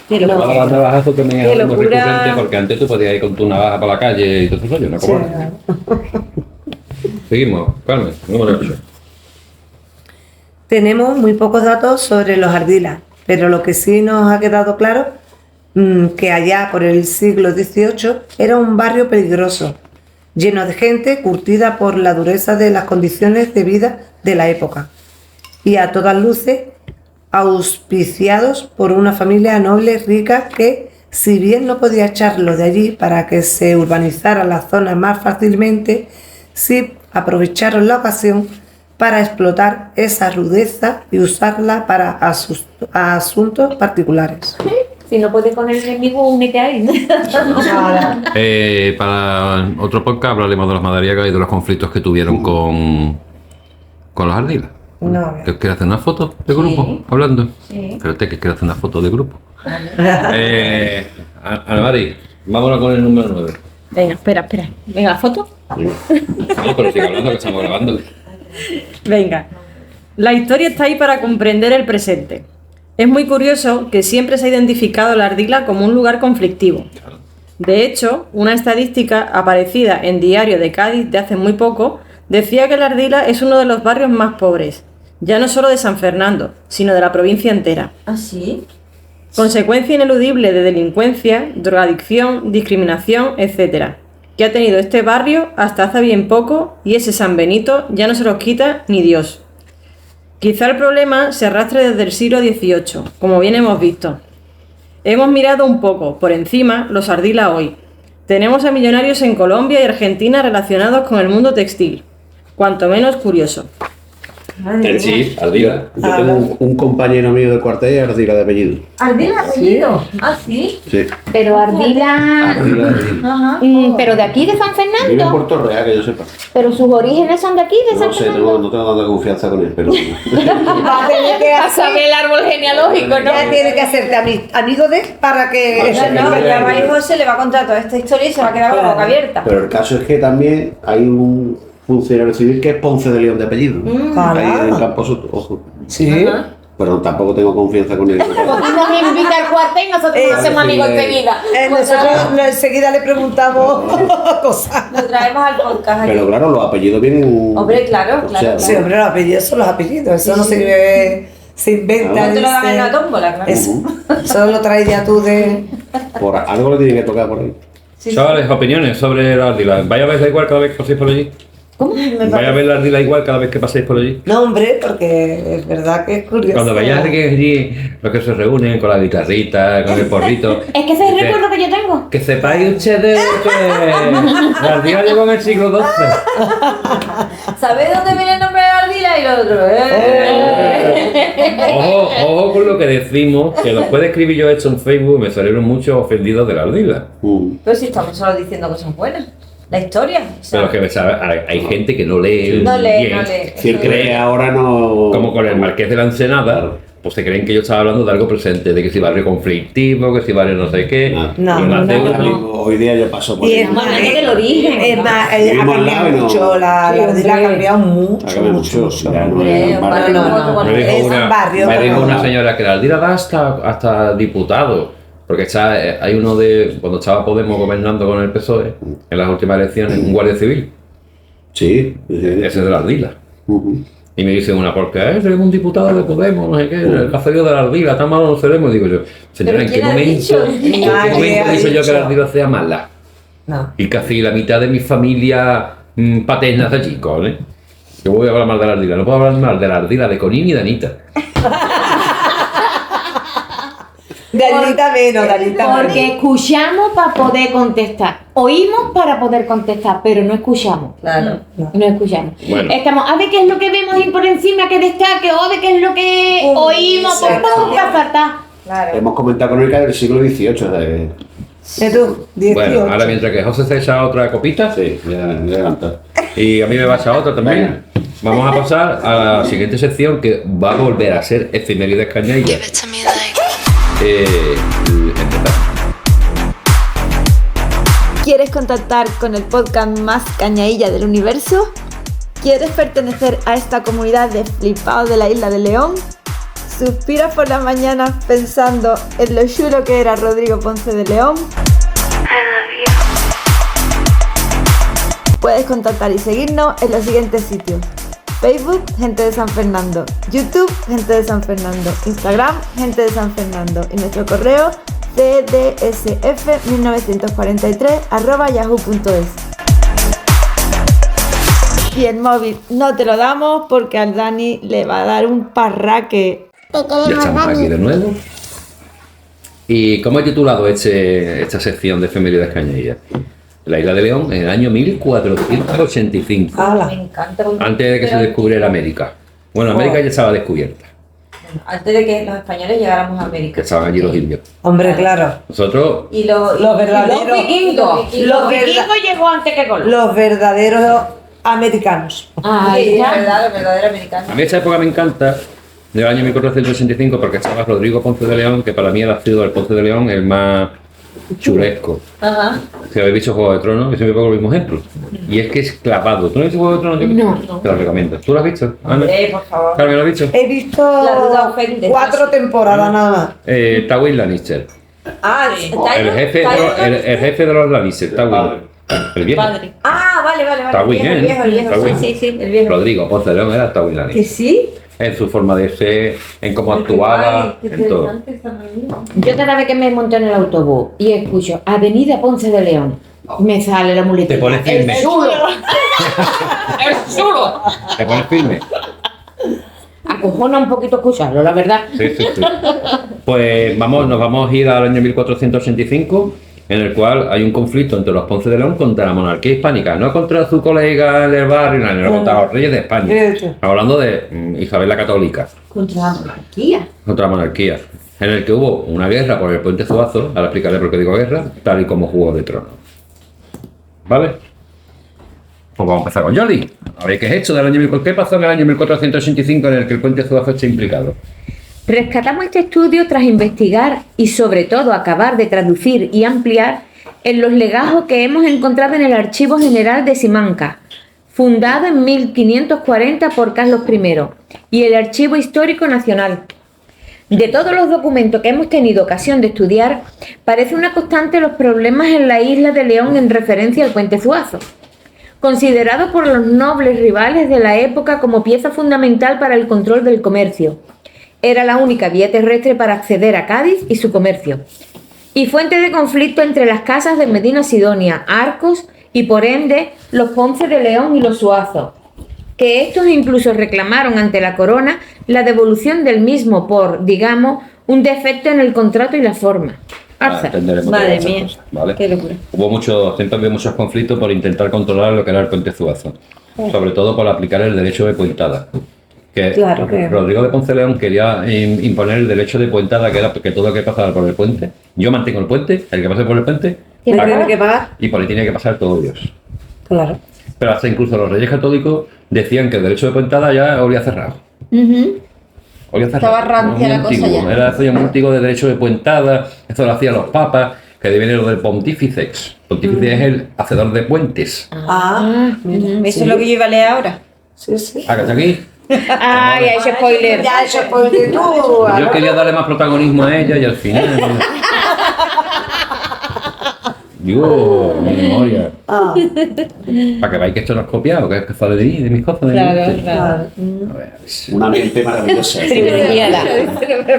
Qué locura. Ahora las navajazos que me Qué es muy locura. recurrente, porque antes tú podías ir con tu navaja para la calle y todo eso rollo, ¿no? Como ahora. Seguimos, Carmen, número 8. Tenemos muy pocos datos sobre los ardilas, pero lo que sí nos ha quedado claro que allá por el siglo XVIII era un barrio peligroso, lleno de gente curtida por la dureza de las condiciones de vida de la época y a todas luces auspiciados por una familia noble rica que, si bien no podía echarlo de allí para que se urbanizara la zona más fácilmente, sí aprovecharon la ocasión para explotar esa rudeza y usarla para asuntos particulares. Si no puedes con el enemigo, únete a él. Para otro podcast hablaremos de los Madariagas y de los conflictos que tuvieron con los ardilas. No, ¿Quieres hacer una foto de grupo? Hablando. Espérate, que quiero hacer una foto de grupo. Ana Mari, vámonos con el número 9. Venga, espera. Venga, ¿la foto? No, pero sigue hablando que estamos grabando. Venga, la historia está ahí para comprender el presente. Es muy curioso que siempre se ha identificado la Ardila como un lugar conflictivo. De hecho, una estadística aparecida en Diario de Cádiz de hace muy poco decía que la Ardila es uno de los barrios más pobres, ya no solo de San Fernando, sino de la provincia entera. ¿Ah, sí? Consecuencia ineludible de delincuencia, drogadicción, discriminación, etc., que ha tenido este barrio hasta hace bien poco, y ese San Benito ya no se los quita ni Dios. Quizá el problema se arrastre desde el siglo XVIII, como bien hemos visto. Hemos mirado un poco, por encima, los Ardila hoy. Tenemos a millonarios en Colombia y Argentina relacionados con el mundo textil. Cuanto menos curioso. Sí, ardila. Yo tengo un compañero mío del cuartel, Ardila de apellido. ¿Ardila apellido? Ah, sí. Sí. Pero Ardila... Ardila de apellido. Ajá. Pero de aquí, de San Vive en Fernando. Puerto Real, que yo sepa. Pero sus orígenes son de aquí, de San No sé, Fernando. no tengo tanta confianza con él, pero... Va a tener que A saber el árbol genealógico, ¿no? ya tiene que hacerte amigo de para que... No, ya va y José le va a contar toda esta historia y se va a quedar con la boca abierta. Pero el caso es que también hay un funcionario civil que es Ponce de León de apellido. Ahí en Campo Soto, ojo. Sí. Pero tampoco tengo confianza con él. Nos invita al cuartel y nosotros nos hacemos amigos enseguida. Nosotros enseguida le preguntamos cosas. Lo traemos al podcast aquí. Pero claro, los apellidos vienen... Hombre, claro, o sea, claro. Sí, hombre, los apellidos son los apellidos. Eso no se inventa. No te lo dan dice- en la tómbola, claro. Eso lo traes ya tú de... Por algo le tiene que tocar por ahí. Chavales, opiniones sobre la ardila. ¿Vais a verla igual cada vez que paséis por allí? ¿Cómo? ¿Vais a ver la ardila igual cada vez que paséis por allí? No, hombre, porque es verdad que es curioso. Cuando veáis que allí los que se reúnen con la guitarrita, con el porrito. Es que ese es el dice, recuerdo que yo tengo. Que sepáis ustedes que la ardila llegó en el siglo XII. ¿Sabéis dónde viene el nombre de la Ardila? Y lo otro, Ojo con lo que decimos, que lo puede escribir yo esto en Facebook, me salieron muchos ofendidos de la ardila. Pero si estamos solo diciendo cosas buenas. La historia. O sea, Pero que hay gente que no lee No lee, bien. no lee. Si él cree que ahora no... Como con el Marqués de la Ensenada, pues se creen que yo estaba hablando de algo presente, de que si barrio conflictivo, que si barrio no sé qué. No, y no, hace no, un- Hoy día yo paso por Y ahí. es más, Hablando del origen. es más, ha Vivimos al cambiado lado y no- mucho, la ardila ha cambiado Ha mucho, cambiado mucho. Ya no Hombre, es un para barrio. no- Me dijo Es un una, barrio, me dijo pero- una señora que la ardila da hasta diputado. Porque hay uno cuando estaba Podemos gobernando con el PSOE, en las últimas elecciones, un guardia civil. Sí. Ese es de la Ardila. Ujú. Y me dice una, porque seremos un diputado de Podemos, no sé qué, el caserío de la Ardila, tan malo no seremos. Digo yo, señora, ¿en qué quién ha momento, dicho? ¿en qué Nadie momento ha he dicho yo que la dicho. Ardila sea mala? No. Y casi la mitad de mi familia paterna es de allí, ¿eh? Yo voy a hablar mal de la Ardila, no puedo hablar mal de la Ardila, de Conín y de Anita. Danita menos, Danita menos. Porque escuchamos para poder contestar. Oímos para poder contestar, pero no escuchamos. Claro, no. No escuchamos. Bueno. Estamos a ver qué es lo que vemos ahí por encima que destaque, o a ver qué es lo que oímos por saltar. Claro. Hemos comentado con Erika del siglo XVIII. Tú, 18. Bueno, ahora mientras que José se echa otra copita, Sí, ya levanta. y a mí me va a echar otra también, vamos a pasar a la siguiente sección que va a volver a ser efemérides cañaillas. Empezar. ¿Quieres contactar con el podcast más cañailla del universo? ¿Quieres pertenecer a esta comunidad de flipados de la isla de León? ¿Suspiras por las mañanas pensando en lo chulo que era Rodrigo Ponce de León? Puedes contactar y seguirnos en los siguientes sitios: Facebook, Gente de San Fernando; YouTube, Gente de San Fernando; Instagram, Gente de San Fernando; y nuestro correo cdsf1943@yahoo.es. Y el móvil no te lo damos porque al Dani le va a dar un parraque. Ya estamos aquí de nuevo. ¿Y cómo he titulado esta sección de efemérides cañaillas? La isla de León en el año 1485, ¡Hala! Me encanta. antes de que se descubriera América. Bueno, América ya estaba descubierta, Antes de que los españoles llegáramos a que América. estaban allí los indios. Hombre, claro. Nosotros, Y los verdaderos. Los vikingos. Los Los vikingos llegó antes que Colón. Los verdaderos americanos. Ahí está. los verdaderos americanos. a mí esta época me encanta, del año 1485, porque estaba Rodrigo Ponce de León, que para mí ha sido el Ponce de León el más chulesco. Ajá. Si habéis visto Juego de Tronos, yo siempre pongo el mismo ejemplo. Y es que es clavado. ¿Tú no has visto Juego de Tronos? No. Te lo recomiendo. ¿Tú lo has visto? Ana? Por favor. Carmen, ¿lo has visto? He visto La duda ofende. 4 temporadas nada más. Tywin Lannister. Ah, El jefe de los Lannister, Tywin. El viejo. Padre. Ah, vale. Tywin, el viejo. Tywin. Sí, el viejo. Rodrigo Ponce de León era Tywin Lannister. ¿Que sí? En su forma de ser, en cómo actuaba, en todo. Yo cada vez que me monto en el autobús y escucho Avenida Ponce de León, me sale la muletilla. Te pones firme. ¡El chulo! ¡El chulo! Te pones firme. Acojona un poquito escucharlo, la verdad. Sí. Pues nos vamos a ir al año 1485, en el cual hay un conflicto entre los Ponce de León contra la monarquía hispánica, no contra su colega del barrio, no, contra los reyes de España. Eso. Estamos hablando de Isabel la Católica, Contra la monarquía. contra la monarquía, en el que hubo una guerra por el puente Zuazo. Ahora explicaré por qué digo guerra, tal y como Juego de Tronos. ¿Vale? Pues vamos a empezar con Jordi. A ver qué es esto del año. ¿Qué pasó en el año 1485 en el que el puente Zuazo está implicado? Rescatamos este estudio tras investigar y sobre todo acabar de traducir y ampliar en los legajos que hemos encontrado en el Archivo General de Simancas, fundado en 1540 por Carlos I, y el Archivo Histórico Nacional. De todos los documentos que hemos tenido ocasión de estudiar, parece una constante los problemas en la isla de León en referencia al puente Zuazo, considerado por los nobles rivales de la época como pieza fundamental para el control del comercio. Era la única vía terrestre para acceder a Cádiz y su comercio, y fuente de conflicto entre las casas de Medina Sidonia, Arcos y por ende los Ponce de León y los Zuazo, que estos incluso reclamaron ante la corona la devolución del mismo por, digamos, un defecto en el contrato y la forma. Arza. Entenderemos Madre todas esas mía. cosas, ¿vale? Qué locura. Siempre había muchos conflictos por intentar controlar lo que era el puente Zuazo, sobre todo por aplicar el derecho de puentada. Claro que- Rodrigo de Ponce León quería imponer el derecho de puentada, que era que todo lo que pasara por el puente, yo mantengo el puente, el que pase por el puente, ¿Quién paga, tiene que pagar? y por ahí tiene que pasar todo Dios. Claro. Pero hasta incluso los reyes católicos decían que el derecho de puentada ya olía cerrado. Olía cerrado. Estaba rancia Muy la cosa antiguo. ya. Era eso ya muy antiguo de derecho de puentada, eso lo hacían los papas, que viene lo del pontíficex. Pontífice es el hacedor de puentes. Mira, Eso es lo que yo iba a leer ahora. Sí, sí. Hágase aquí. Ay, ese spoiler. Ya eso pues de tú. Yo quería darle más protagonismo a ella y al final. Dios, mi memoria. Ah, Para que veáis que esto no es copiado, que es que sale de mí, de mis cosas. De mi mente. claro. A ver, Una mente maravillosa. Privilegiada.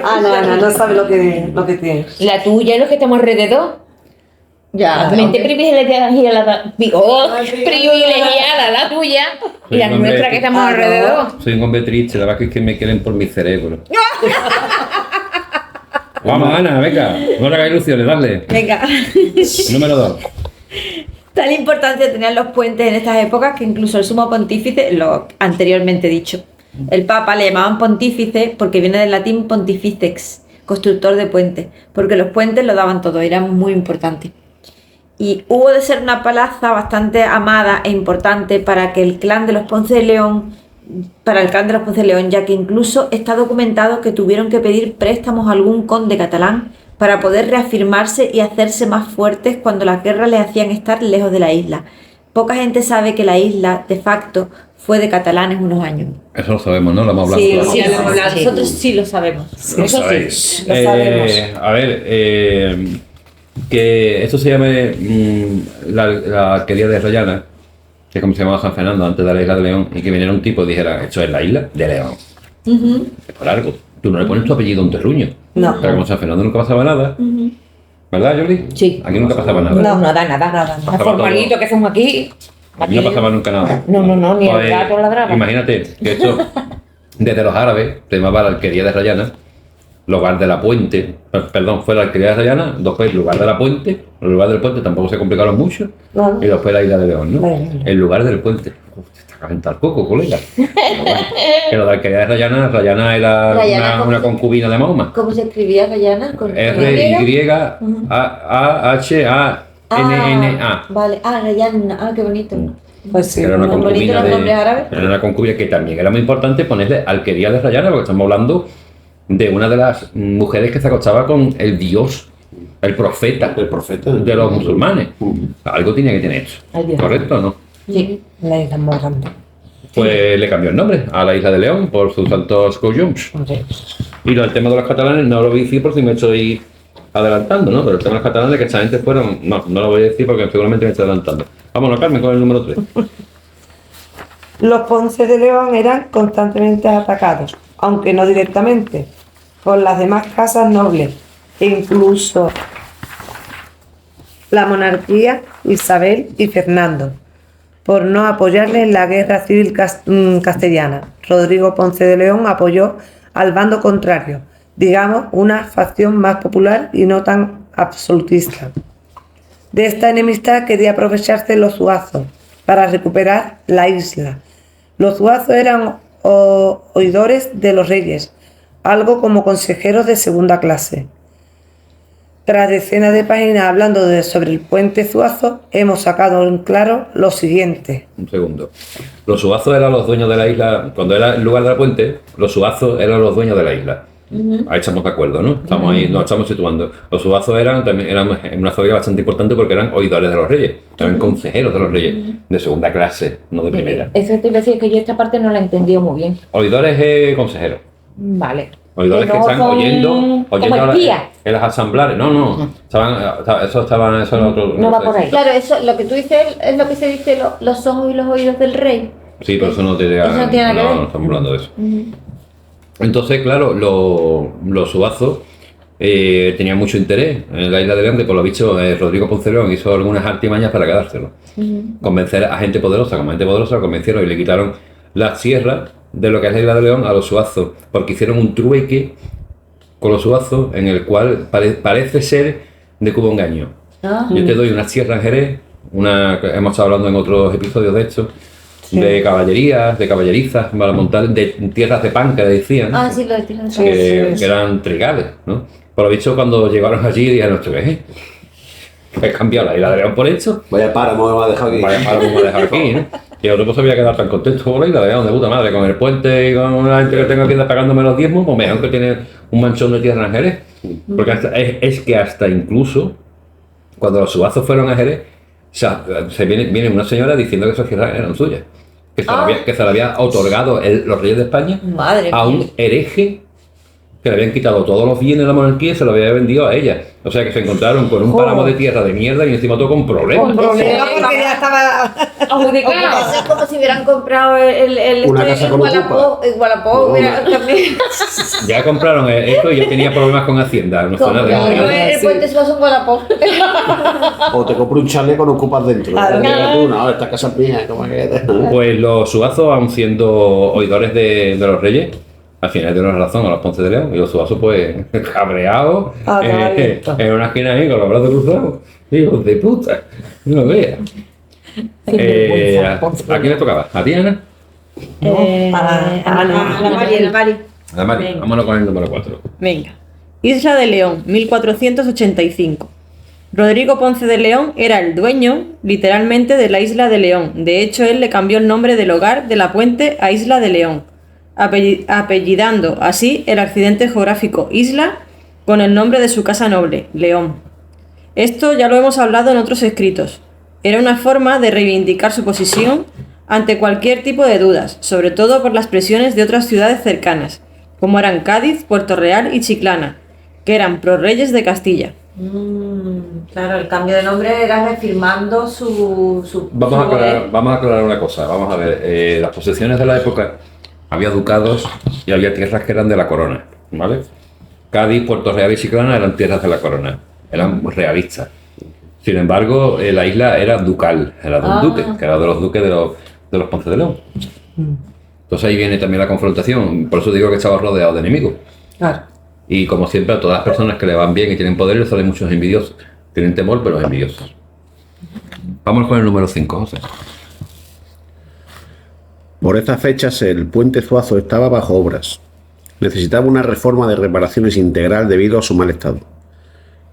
Ana no sabe lo que tiene. La tuya y los que estamos alrededor. Ya, Mente privilegiada, privilegiada la tuya y la Sí, hombre. nuestra que estamos Ah, no. alrededor. soy un hombre triste, la verdad es que me quieren por mi cerebro. Vamos, Ana, venga, no le hagas ilusiones, dale. Venga. Número 2. Tal importancia tenían los puentes en estas épocas que incluso el sumo pontífice, lo anteriormente dicho, el papa le llamaban pontífice porque viene del latín pontifex, constructor de puentes, porque los puentes lo daban todo, eran muy importantes. Y hubo de ser una plaza bastante amada e importante para que el clan de los Ponce de León, ya que incluso está documentado que tuvieron que pedir préstamos a algún conde catalán para poder reafirmarse y hacerse más fuertes cuando las guerras les hacían estar lejos de la isla. Poca gente sabe que la isla, de facto, fue de catalanes unos años. Eso lo sabemos, ¿no? Lo hemos hablado. Sí, claro. sí, lo hemos hablado. Sí. Nosotros sí lo sabemos. Lo Eso sí, sabéis. lo sabemos. A ver, que esto se llame la alquería de Rayana, que es como se llamaba San Fernando antes de la isla de León, y que viniera un tipo y dijera, esto es la isla de León. Es por algo. Tú no le pones tu apellido a un terruño. No. Pero como San Fernando nunca pasaba nada. ¿Verdad, Jolie? Sí. Aquí nunca pasaba nada. No, nada. Nada. Más formalito que hacemos aquí. Aquí no pasaba nunca nada. No, ni el Pues, gato ladraba. Imagínate que esto, desde los árabes, se llamaba la alquería de Rayana, lugar de la puente, perdón, fue la alquería de Rayana, después lugar de la puente, el lugar del puente tampoco se complicaron mucho, No. y después la isla de León, ¿no? Vale. El lugar del puente. Uf, te está calentando el coco, colega. Pero bueno, que lo de la alquería de Rayana era Rayana, una concubina de Mahoma. ¿Cómo se escribía Rayana? ¿Con R-Y-A-H-A-N-N-A. Vale, Rayana, qué bonito. Pues sí. Era una Muy bonito concubina los nombres árabes. era una concubina que también era muy importante ponerle alquería de Rayana, porque estamos hablando de una de las mujeres que se acostaba con el dios, el profeta de los musulmanes. Algo tenía que tener eso. Ay, Dios. ¿Correcto o no? Sí. La isla más grande. Pues le cambió el nombre a la isla de León por sus santos collons. Y el tema de los catalanes no lo voy a decir por si me estoy adelantando, ¿no? Pero el tema de los catalanes, que esta gente fueron... No lo voy a decir porque seguramente me estoy adelantando. Vámonos, Carmen, con el número 3. Los Ponce de León eran constantemente atacados, aunque no directamente, por las demás casas nobles e incluso la monarquía Isabel y Fernando, por no apoyarle en la guerra civil castellana. Rodrigo Ponce de León apoyó al bando contrario, digamos una facción más popular y no tan absolutista. De esta enemistad quería aprovecharse los zuazos para recuperar la isla. Los zuazos eran oidores de los reyes, algo como consejeros de segunda clase. Tras decenas de páginas hablando sobre el puente Zuazo, hemos sacado en claro lo siguiente. Un segundo. Los subazos eran los dueños de la isla. Cuando era el lugar de la puente, los subazos eran los dueños de la isla. Ahí estamos de acuerdo, ¿no? Estamos ahí, nos estamos situando. Los subazos eran una familia bastante importante porque eran oidores de los reyes, eran consejeros de los reyes, de segunda clase, no de primera. Eso te iba a decir que yo esta parte no la he entendido muy bien. Oidores es consejeros. Vale. Oidores que no están son oyendo como espías. en las asambleas. No. Eso era otro. No va por ahí. Claro, eso, lo que tú dices es lo que se dice los ojos y los oídos del rey. Sí, pero eso no tiene Eso no tiene nada que ver. no estamos hablando de eso. Entonces, claro, los subazos tenían mucho interés en la isla de León, que por lo visto Rodrigo Ponce de León hizo algunas artimañas para quedárselo. Convencer a gente poderosa, como gente poderosa lo convencieron y le quitaron las tierras de lo que es la isla de León a los subazos, porque hicieron un trueque con los subazos en el cual parece ser de que hubo engaño. Yo te doy una tierra en Jerez, hemos estado hablando en otros episodios de esto, de caballerías, de caballerizas, para montar, de tierras de pan que decían, Sí, lo decían. que eran trigales, ¿no? Por lo visto, cuando llegaron allí, dijeron, ¿esto qué es? ¿He cambiado la isla de León por esto? Vaya páramo me ha dejado aquí. Vaya páramo me ha dejado aquí, ¿no? Y el otro pues se había quedado tan contento con la isla de León, de puta madre, con el puente y con la gente que tengo aquí pagándome los diezmos, pues mejor que tiene un manchón de tierra en Jerez. Porque es que hasta incluso, cuando los subazos fueron a Jerez, viene una señora diciendo que esas tierras eran suyas. Que se le había otorgado los reyes de España Madre a mía. un hereje que le habían quitado todos los bienes de la monarquía y se lo había vendido a ella. O sea que se encontraron con un páramo de tierra de mierda y encima todo con problemas. Con problemas porque ya estaba Eso es como si hubieran comprado el Una casa con Ocupa. Wallapop hubiera también. Ya compraron esto y yo tenía problemas con Hacienda. No zona de... El puente se va a un Wallapop. O te compro un chalet con Ocupas dentro. Claro. Mira tú, no, esta casa es mía. ¿Cómo es que...? Pues los Suazos, aun siendo oidores de los reyes, al final dieron razón a los Ponce de León. Y los Suazos, pues, cabreados, en una esquina ahí con los brazos cruzados. Hijos de puta. No veas. ¿A quién le tocaba? ¿A ti, Ana? A la Mari. A Mari. Venga. Vámonos con el número 4. Venga. Isla de León, 1485. Rodrigo Ponce de León era el dueño, literalmente, de la Isla de León. De hecho, él le cambió el nombre del hogar de la Puente a Isla de León, apellidando así el accidente geográfico Isla con el nombre de su casa noble, León. Esto ya lo hemos hablado en otros escritos. Era una forma de reivindicar su posición ante cualquier tipo de dudas, sobre todo por las presiones de otras ciudades cercanas, como eran Cádiz, Puerto Real y Chiclana, que eran prorreyes de Castilla. Claro, el cambio de nombre era reafirmando su Vamos a poder. aclarar una cosa. Vamos a ver. Las posesiones de la época, había ducados y había tierras que eran de la corona, ¿vale? Cádiz, Puerto Real y Chiclana eran tierras de la corona, eran realistas. Sin embargo, la isla era ducal, era de un duque, que era de los duques de los Ponce de León. Entonces ahí viene también la confrontación, por eso digo que estaba rodeado de enemigos. Claro. Y como siempre, a todas las personas que le van bien y tienen poder, les salen muchos envidiosos. Tienen temor, pero envidiosos. Vamos con el número 5, José. Por estas fechas el puente Zuazo estaba bajo obras. Necesitaba una reforma de reparaciones integral debido a su mal estado.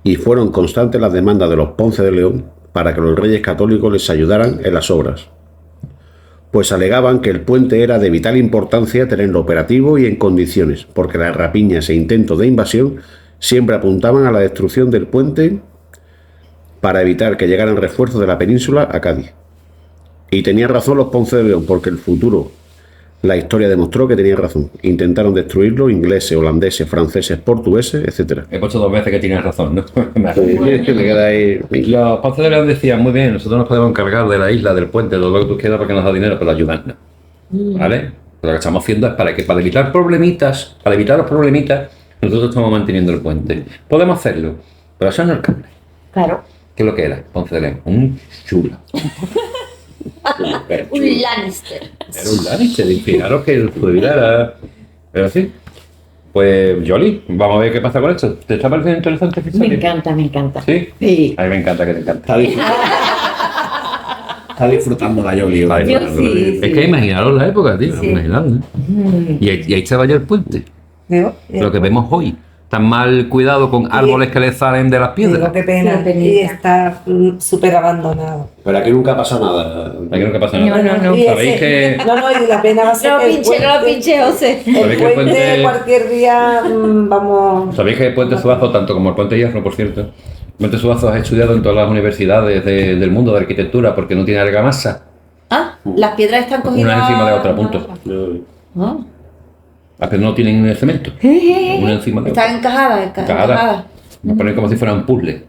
Y fueron constantes las demandas de los Ponce de León para que los reyes católicos les ayudaran en las obras. Pues alegaban que el puente era de vital importancia tenerlo operativo y en condiciones, porque las rapiñas e intentos de invasión siempre apuntaban a la destrucción del puente para evitar que llegaran refuerzos de la península a Cádiz. Y tenían razón los Ponce de León, porque el futuro, la historia demostró que tenían razón. Intentaron destruirlo ingleses, holandeses, franceses, portugueses, etc. He puesto 2 veces que tienes razón, ¿no? Me queda ahí... Los Ponce de León decían, muy bien, nosotros nos podemos encargar de la isla, del puente, de lo que tú quieras porque nos da dinero, pero ayudarnos. ¿Vale? Lo que estamos haciendo es para evitar problemitas, para evitar los problemitas, nosotros estamos manteniendo el puente. Podemos hacerlo, pero eso no es el cable. Claro. ¿Qué es lo que era? Ponce de León, un chulo. Un Lannister. Era un Lannister, y fijaros que su vida era así. Pues, Yoli, vamos a ver qué pasa con esto. ¿Te está pareciendo interesante? Me encanta, me encanta. ¿Sí? Sí. A mí me encanta que te encanta. Está disfrutando la Yoli. Está Yo disfrutando. sí, Es sí. que imaginaros la época, tío. Sí. Imaginad, ¿eh? Y ahí estaba ya el puente. Digo, Lo que vemos hoy. Tan mal cuidado con árboles que le salen de las piedras. digo, qué pena. Qué penita. Y está súper abandonado. Pero aquí nunca pasa nada. Aquí nunca pasa nada. No. Y ¿Sabéis ese- que- No, y la pena va a ser No que el pinche, no lo puente- pinche, José. El ¿Sabéis que el puente puente- cualquier día vamos... ¿Sabéis que el puente Suazo, tanto como el puente Hierro, por cierto, el puente Suazo es estudiado en todas las universidades del mundo de arquitectura porque no tiene argamasa? Ah, las piedras están cogidas. Una encima de otra, punto. Ah, Las piedras no tienen cemento. Una encima de otra. están encajadas, Encajadas. Me ponen como si fueran puzzles.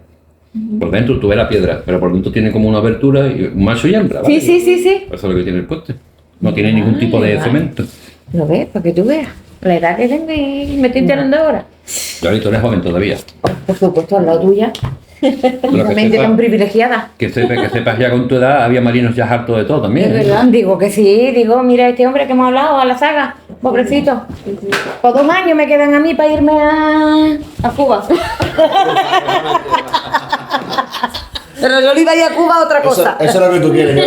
Por dentro tú ves la piedra, pero por dentro tiene como una abertura y un macho y hembra. ¿vale? Sí. Eso es lo que tiene el puente. No tiene ningún tipo de cemento. Lo ves, para que tú veas. La edad que tengo y me estoy enterando ahora. Y ahorita eres joven todavía. Por supuesto, al lado tuya. Pero Una mente tan privilegiada. que sepas ya con tu edad, había marinos ya hartos de todo también. Es ¿eh? verdad. Digo que sí, digo, mira este hombre que hemos hablado, a la saga, pobrecito. Por 2 años me quedan a mí para irme a Cuba. Pero yo le iba a ir a Cuba a otra cosa. Eso es lo que tú quieres. Yo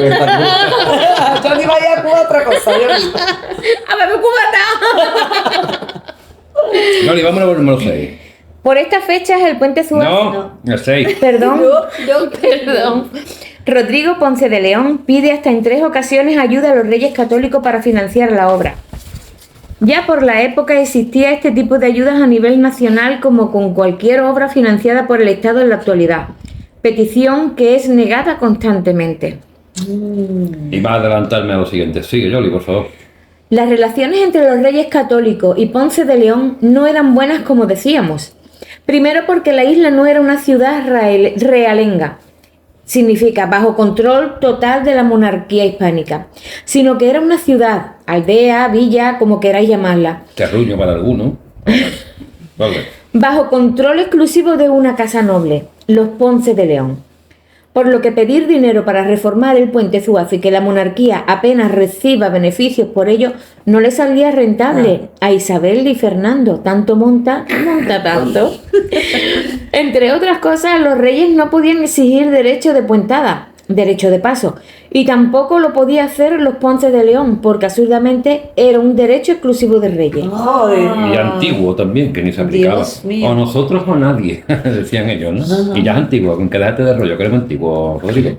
le iba a ir a Cuba a otra cosa. ¡A ver, cubata! Yoli, vámonos por el número 6. Por estas fechas el puente Suazo... No, el 6. Perdón, perdón. Rodrigo Ponce de León pide hasta en 3 ocasiones ayuda a los reyes católicos para financiar la obra. Ya por la época existía este tipo de ayudas a nivel nacional como con cualquier obra financiada por el Estado en la actualidad. Petición que es negada constantemente. Y va a adelantarme a lo siguiente. Sigue, Yoli, por favor. Las relaciones entre los reyes católicos y Ponce de León no eran buenas como decíamos. Primero porque la isla no era una ciudad realenga, significa bajo control total de la monarquía hispánica, sino que era una ciudad, aldea, villa, como queráis llamarla. Terruño para alguno. Vale. Bajo control exclusivo de una casa noble, los Ponce de León. Por lo que pedir dinero para reformar el puente Zuazo y que la monarquía apenas reciba beneficios por ello no le salía rentable a Isabel y Fernando. Tanto monta tanto. Entre otras cosas, los reyes no podían exigir derecho de puentada, derecho de paso, y tampoco lo podía hacer los Ponce de León, porque absurdamente era un derecho exclusivo de reyes. Y antiguo también, que ni se aplicaba. Dios mío. O nosotros o nadie, decían ellos, ¿no? Y ya es antiguo, con que dejate de rollo, que eres antiguo, Rodrigo.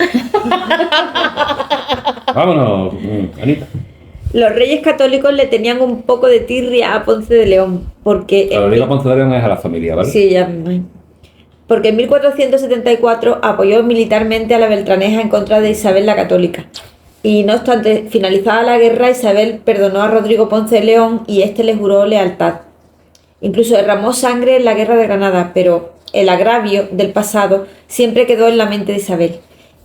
Vámonos, Anita. Los reyes católicos le tenían un poco de tirria a Ponce de León, porque... Rodrigo Ponce de León es a la familia, ¿vale? Sí, ya. Porque en 1474 apoyó militarmente a la Beltraneja en contra de Isabel la Católica. Y no obstante, finalizada la guerra, Isabel perdonó a Rodrigo Ponce de León y este le juró lealtad. Incluso derramó sangre en la guerra de Granada, pero el agravio del pasado siempre quedó en la mente de Isabel,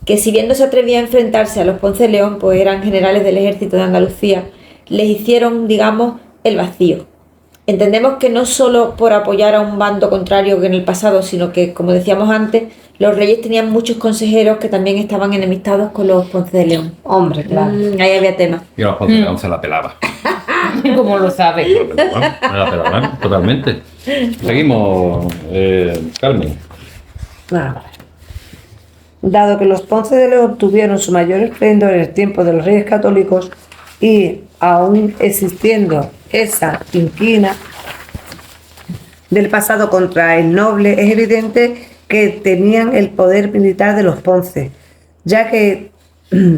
que si bien no se atrevía a enfrentarse a los Ponce de León, pues eran generales del ejército de Andalucía, les hicieron, digamos, el vacío. Entendemos que no solo por apoyar a un bando contrario que en el pasado, sino que, como decíamos antes, los reyes tenían muchos consejeros que también estaban enemistados con los Ponce de León. Hombre, claro. Ahí había tema. Y a los Ponce de León se la pelaba. ¿Cómo lo sabes? Se la pelaban, totalmente. Seguimos, Carmen. Nada. Dado que los Ponce de León tuvieron su mayor esplendor en el tiempo de los reyes católicos y aún existiendo esa inquina del pasado contra el noble, es evidente que tenían el poder militar de los Ponce, ya que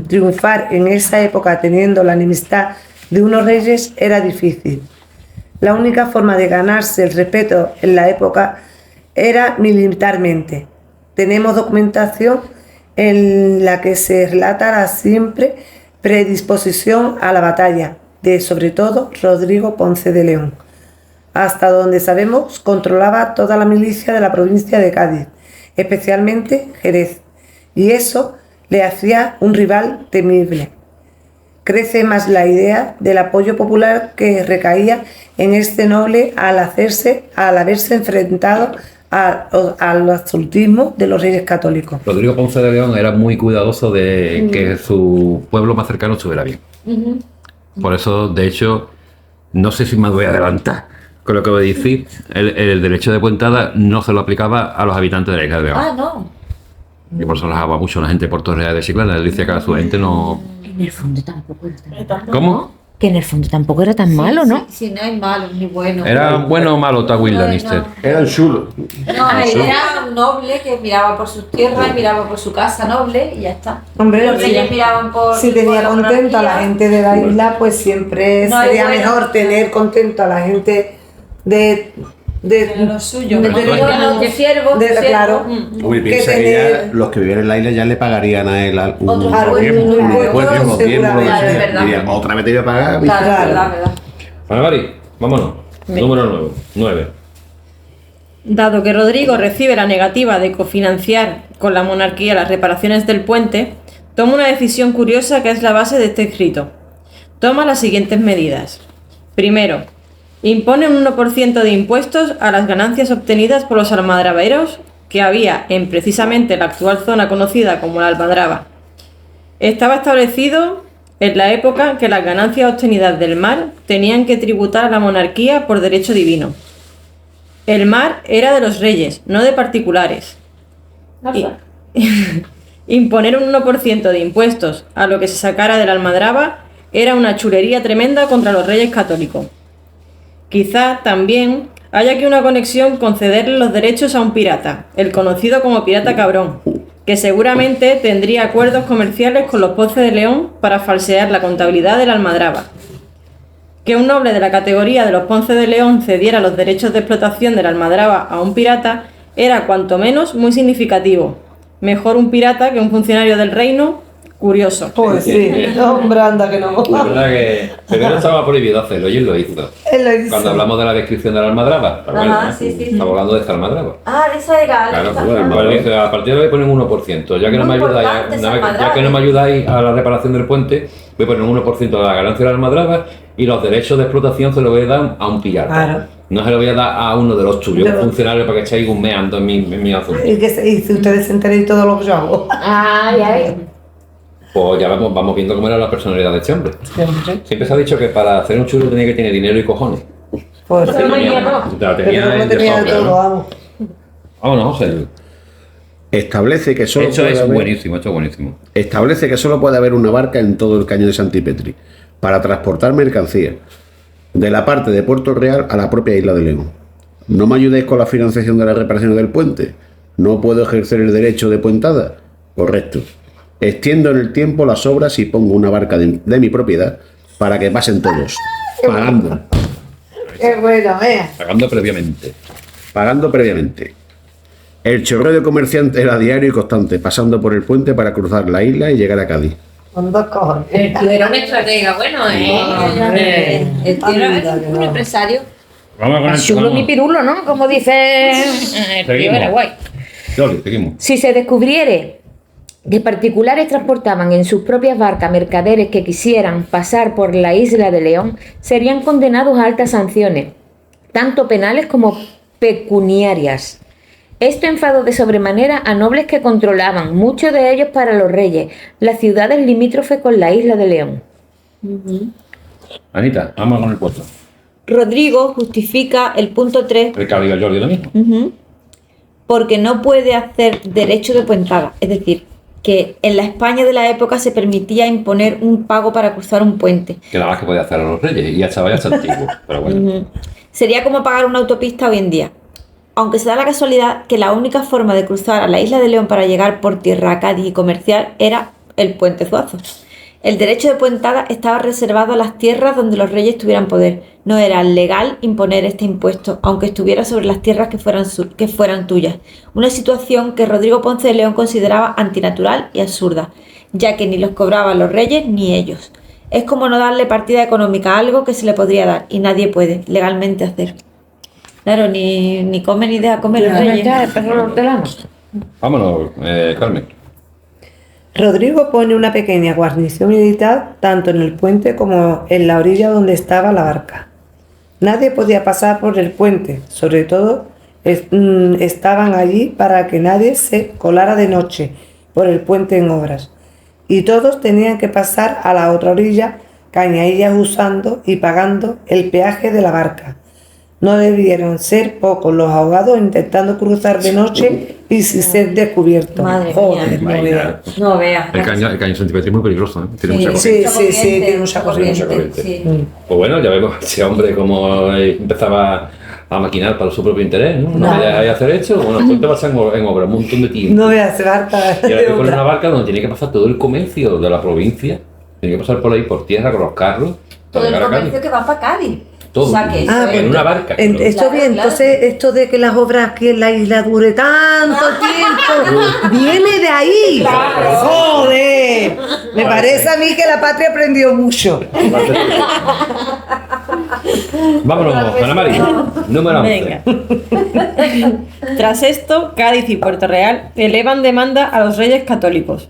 triunfar en esa época teniendo la enemistad de unos reyes era difícil. La única forma de ganarse el respeto en la época era militarmente. Tenemos documentación en la que se relata la siempre predisposición a la batalla de, sobre todo, Rodrigo Ponce de León. Hasta donde sabemos, controlaba toda la milicia de la provincia de Cádiz, especialmente Jerez, y eso le hacía un rival temible. Crece más la idea del apoyo popular que recaía en este noble al haberse enfrentado al absolutismo de los reyes católicos. Rodrigo Ponce de León era muy cuidadoso de que su pueblo más cercano estuviera bien. Por eso, de hecho, no sé si me voy a adelantar con lo que voy a decir, el derecho de puentada no se lo aplicaba a los habitantes de la isla de León. Ah, no. Y por eso rajaba mucho la gente por Torres de Chiclana. Él decía que a su gente no... En el fondo tampoco era tan malo. ¿Cómo? Que en el fondo tampoco era tan malo, ¿no? Sí, no hay malo ni bueno. ¿Era bueno o malo Tywin Lannister? Era el chulo. No, era un noble que miraba por sus tierras, miraba por su casa noble y ya está. Hombre, los reyes miraban por... si por tenía la contento a la monarquía. gente de la isla, pues siempre No, sería bueno. mejor tener contento a la gente de Lo suyo. de- De de- siervos. de- claro. Hombre, Que piensa que tener- ya los que vivían en la isla ya le pagarían a él un Otros algo, tiempo, un un impuesto, impuesto, unos tiempos, lo que seguramente. sea. Es verdad. Dirían, otra vez te voy a pagar. Claro, Claro. verdad. Ana Mari, vámonos. Número 9. Dado que Rodrigo recibe la negativa de cofinanciar con la monarquía las reparaciones del puente, toma una decisión curiosa que es la base de este escrito. Toma las siguientes medidas. Primero, impone un 1% de impuestos a las ganancias obtenidas por los almadraberos que había en precisamente la actual zona conocida como la Almadraba. Estaba establecido en la época que las ganancias obtenidas del mar tenían que tributar a la monarquía por derecho divino. El mar era de los reyes, no de particulares. Y- Imponer un 1% de impuestos a lo que se sacara de la Almadraba era una chulería tremenda contra los reyes católicos. Quizá también haya aquí una conexión con cederle los derechos a un pirata, el conocido como pirata cabrón, que seguramente tendría acuerdos comerciales con los Ponce de León para falsear la contabilidad de la Almadraba. Que un noble de la categoría de los Ponce de León cediera los derechos de explotación de la Almadraba a un pirata era cuanto menos muy significativo. Mejor un pirata que un funcionario del reino Curioso. Pues sí, hombre, anda que no. La verdad que primero estaba prohibido hacerlo y él lo hizo. Él lo hizo. Cuando hablamos de la descripción de la almadraba, pero bueno, Ajá, sí, sí, sí. estamos hablando de esta almadraba. Ah, de esa era. Claro, bueno, pues dice, a partir de hoy ponen 1%. Ya que, no me Muy ayudáis, importante esa ya que almadraba. no me ayudáis a la reparación del puente, voy a poner un 1% de la ganancia de la almadraba y los derechos de explotación se los voy a dar a un pillar. Claro. No se los voy a dar a uno de los tuyos, De los- funcionarios, para que echéis un meando en mi asunto. Y si ustedes se enteran de todo lo que yo hago. Ay, ay. Pues ya vamos viendo cómo era la personalidad de este hombre. Siempre se ha dicho que para hacer un chulo tenía que tener dinero y cojones. Pues Pero no Tenía- tenía todo. la pero tenía no de tenía de sobra, todo, ¿no? vamos. Vámonos, José. Establece que solo Esto puede es haber- buenísimo, esto es buenísimo. Establece que solo puede haber una barca en todo el caño de Santipetri para transportar mercancías de la parte de Puerto Real a la propia isla de León. ¿No me ayudéis con la financiación de las reparaciones del puente? ¿No puedo ejercer el derecho de puentada? Correcto. Extiendo en el tiempo las obras y pongo una barca de mi propiedad para que pasen todos, pagando. Qué bueno, vea. Pagando previamente. Pagando previamente. El chorreo de comerciantes era diario y constante, pasando por el puente para cruzar la isla y llegar a Cádiz. Con 2 cojones. El tío era un estratega, bueno, el tío era un empresario. Vamos con el Chulo mi pirulo, ¿no? Como dice el tío, Seguimos. era guay. Jolly, seguimos. Si se descubriere que particulares transportaban en sus propias barcas mercaderes que quisieran pasar por la isla de León, serían condenados a altas sanciones, tanto penales como pecuniarias. Esto enfadó de sobremanera a nobles que controlaban, muchos de ellos para los reyes, las ciudades limítrofes con la isla de León. Anita, vamos con el puesto. Rodrigo justifica el punto 3 El que ha dicho Jordi lo mismo. porque no puede hacer derecho de puentada. Es decir, que en la España de la época se permitía imponer un pago para cruzar un puente. Que nada más que podía hacer a los reyes y ya estaba ya hasta antiguo. Pero bueno. Sería como pagar una autopista hoy en día. Aunque se da la casualidad que la única forma de cruzar a la isla de León para llegar por tierra a Cádiz y comercial era el puente Zuazo. El derecho de puentada estaba reservado a las tierras donde los reyes tuvieran poder. No era legal imponer este impuesto, aunque estuviera sobre las tierras que fueran tuyas. Una situación que Rodrigo Ponce de León consideraba antinatural y absurda, ya que ni los cobraban los reyes ni ellos. Es como no darle partida económica a algo que se le podría dar y nadie puede legalmente hacer. Claro, ni come ni deja comer los reyes. Ya, el perro hortelano. Vámonos, Carmen. Rodrigo pone una pequeña guarnición militar tanto en el puente como en la orilla donde estaba la barca. Nadie podía pasar por el puente, sobre todo estaban allí para que nadie se colara de noche por el puente en obras. Y todos tenían que pasar a la otra orilla, cañadillas usando y pagando el peaje de la barca. No debieron ser pocos los ahogados intentando cruzar de noche y sin ser descubiertos. Madre Joder, mía. no veas. No veas. El caño Santipetri es muy peligroso, ¿eh? Tiene mucha Sí, corriente. sí, sí, tiene mucha Mucha corriente. corriente. Pues bueno, ya vemos ese hombre como empezaba a maquinar para su propio interés, ¿no? No me dejáis hacer esto, bueno, pues te vas en obra un montón de tiempo. No veas, se barca. Y ahora te pones una barca donde tiene que pasar todo el comercio de la provincia, tiene que pasar por ahí por tierra con los carros Todo para el llegar a comercio Cádiz. que va para Cádiz. Todo. O sea que eso Ah, es- pues en una barca. Esto Claro, bien, claro. entonces esto de que las obras aquí en la isla dure tanto tiempo, viene de ahí. ¡Joder! Me parece a mí que la patria aprendió mucho. Vámonos, Ana María, número 11. Venga. Tras esto, Cádiz y Puerto Real elevan demanda a los reyes católicos.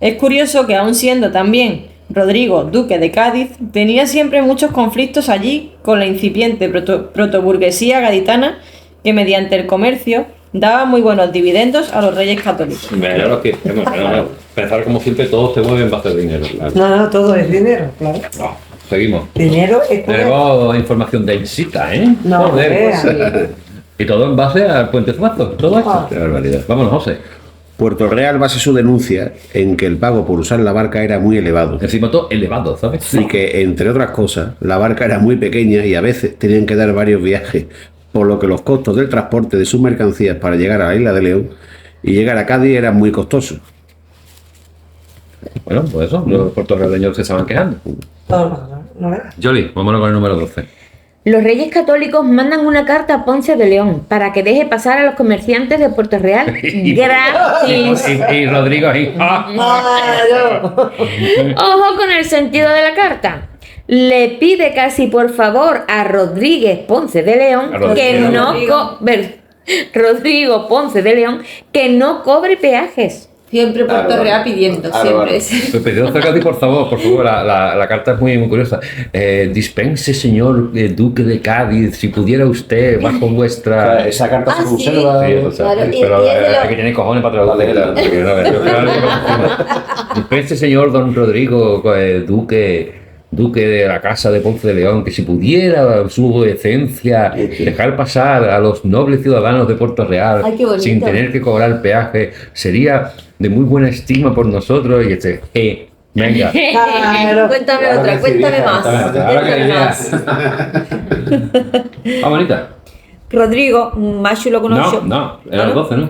Es curioso que, aun siendo también Rodrigo duque de Cádiz, tenía siempre muchos conflictos allí con la incipiente protoburguesía gaditana que, mediante el comercio, daba muy buenos dividendos a los reyes católicos. Bueno, lo que, bueno, pensar como siempre, todos te mueven en base de dinero. Claro. No, todo es dinero, claro. No, seguimos. Dinero es poder. Tenemos información densita, ¿eh? No, Joder, vea. pues, y todo en base al puente Zuazo, todo esto. Ah. Qué barbaridad. Vámonos, José. Puerto Real basa su denuncia en que el pago por usar la barca era muy elevado Encima todo elevado, ¿sabes? y que, entre otras cosas, la barca era muy pequeña y a veces tenían que dar varios viajes, por lo que los costos del transporte de sus mercancías para llegar a la isla de León y llegar a Cádiz eran muy costosos. Bueno, pues eso, los puertorriqueños se estaban quejando. No veas. Jolly, vámonos con el número 12. Los Reyes Católicos mandan una carta a Ponce de León para que deje pasar a los comerciantes de Puerto Real gratis. Y Rodrigo ahí. Claro. Ojo con el sentido de la carta. Le pide casi por favor a Rodríguez Ponce de León Rodrigo Ponce de León que no cobre peajes. Siempre Puerto Real pidiendo, siempre. Pues pedido Cádiz, por favor, la carta es muy curiosa. Dispense, señor Duque de Cádiz, si pudiera usted, bajo vuestra... Esa carta se conserva. Sí, eso, Claro, pero y hay que tener cojones para traducirla. Dispense, señor don Rodrigo, Duque de la Casa de Ponce de León, que si pudiera su decencia dejar pasar a los nobles ciudadanos de Puerto Real Ay, qué bonito. sin tener que cobrar peaje, sería de muy buena estima por nosotros. Y venga. Claro. Cuéntame Ahora otra, que sí, cuéntame vieja, más. Ahora que diría. Bonita. Rodrigo, más chulo que un ocho. No, era el 12, ¿no?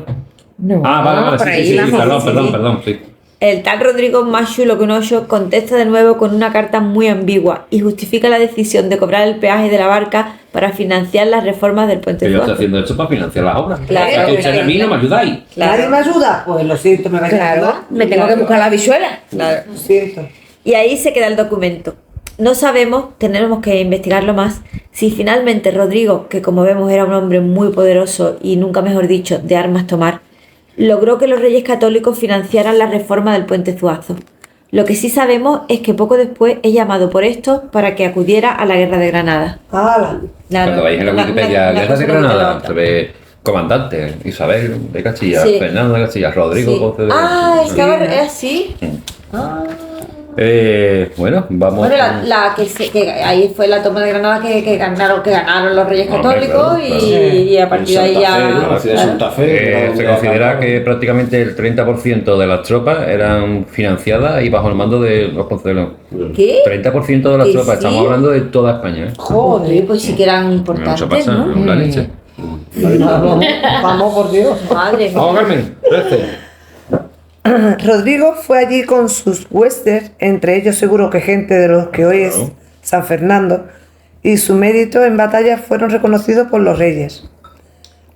No, Vale, por ahí sí, vamos. perdón, sí. El tal Rodrigo, más chulo que un ocho, contesta de nuevo con una carta muy ambigua y justifica la decisión de cobrar el peaje de la barca para financiar las reformas del puente Que yo estoy Suazo. haciendo esto para financiar las obras. Claro. O sea, que ustedes a mí no me ayudáis. ¿Nadie me ayuda? Pues lo siento, me vais a ayudar. Claro, me tengo que buscar la bichuela. Claro. Lo siento. Y ahí se queda el documento. No sabemos, tenemos que investigarlo más, si finalmente Rodrigo, que como vemos era un hombre muy poderoso y nunca mejor dicho, de armas tomar, logró que los Reyes Católicos financiaran la reforma del puente Zuazo. Lo que sí sabemos es que poco después es llamado por esto para que acudiera a la Guerra de Granada. ¡Hala! Cuando vais en la Wikipedia, Guerra de Granada, se ve comandante, Isabel de Castilla, Sí. Fernando de Castilla, Rodrigo Sí. Ponce de Estaba así. Bueno, vamos. Bueno, que ahí fue la toma de Granada que ganaron los Reyes Hombre, Católicos claro, y a partir de ahí ya. La ciudad de Santa Fe. Se considera que prácticamente el 30% de las tropas eran financiadas y bajo el mando de los Ponce de León. ¿Qué? 30% de las ¿Que tropas, sí? estamos hablando de toda España. Joder, pues sí que eran importantes, Mucho pasa, ¿no? la leche. Vamos, por Dios. Madre mía. Vamos, Carmen, 13. Rodrigo fue allí con sus huestes, entre ellos seguro que gente de los que hoy es Claro. San Fernando, y su mérito en batalla fueron reconocidos por los reyes.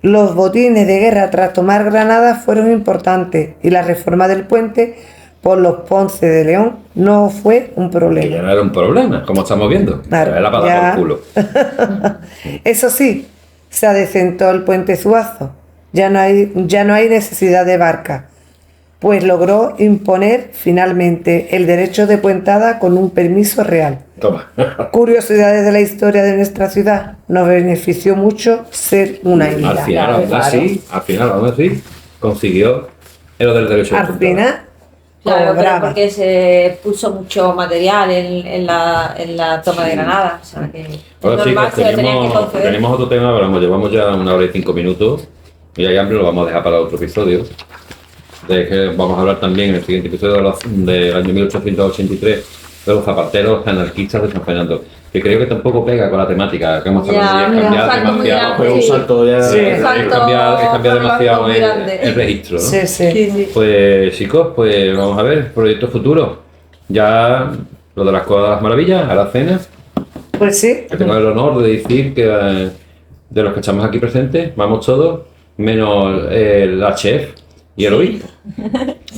Los botines de guerra tras tomar Granada fueron importantes y la reforma del puente por los Ponce de León no fue un Que ya problema. no era un problema, como estamos viendo. Claro, Era para ya. dar por culo. Eso sí, se adecentó el puente Zuazo. Ya no hay necesidad de barca, pues logró imponer finalmente el derecho de puentada con un permiso real. Toma. Curiosidades de la historia de nuestra ciudad. Nos benefició mucho ser una isla. Al final, aún así, consiguió lo del derecho de Al puntada. final, Claro, pero cobraba. porque se puso mucho material en la toma de Granada. O sea que es Ahora normal chicos, que lo tenían que conceder. tenemos otro tema, pero llevamos ya 1 hora y 5 minutos y hay hambre, lo vamos a dejar para otro episodio. De que vamos a hablar también en el siguiente episodio del año 1883 de los zapateros anarquistas de San Fernando, que creo que tampoco pega con la temática que hemos Ya, hablado, mira, cambiado un salto muy demasiado. grande. Fue un salto ya. Sí. He cambiado demasiado muy grande. el registro, ¿no? Sí, sí. Sí, sí. Pues chicos, pues vamos a ver, proyectos futuros. Ya lo de las Cuevas de las Maravillas, a la cena, Pues sí. que tengo el honor de decir que de los que estamos aquí presentes, vamos todos, menos la chef y el obispo.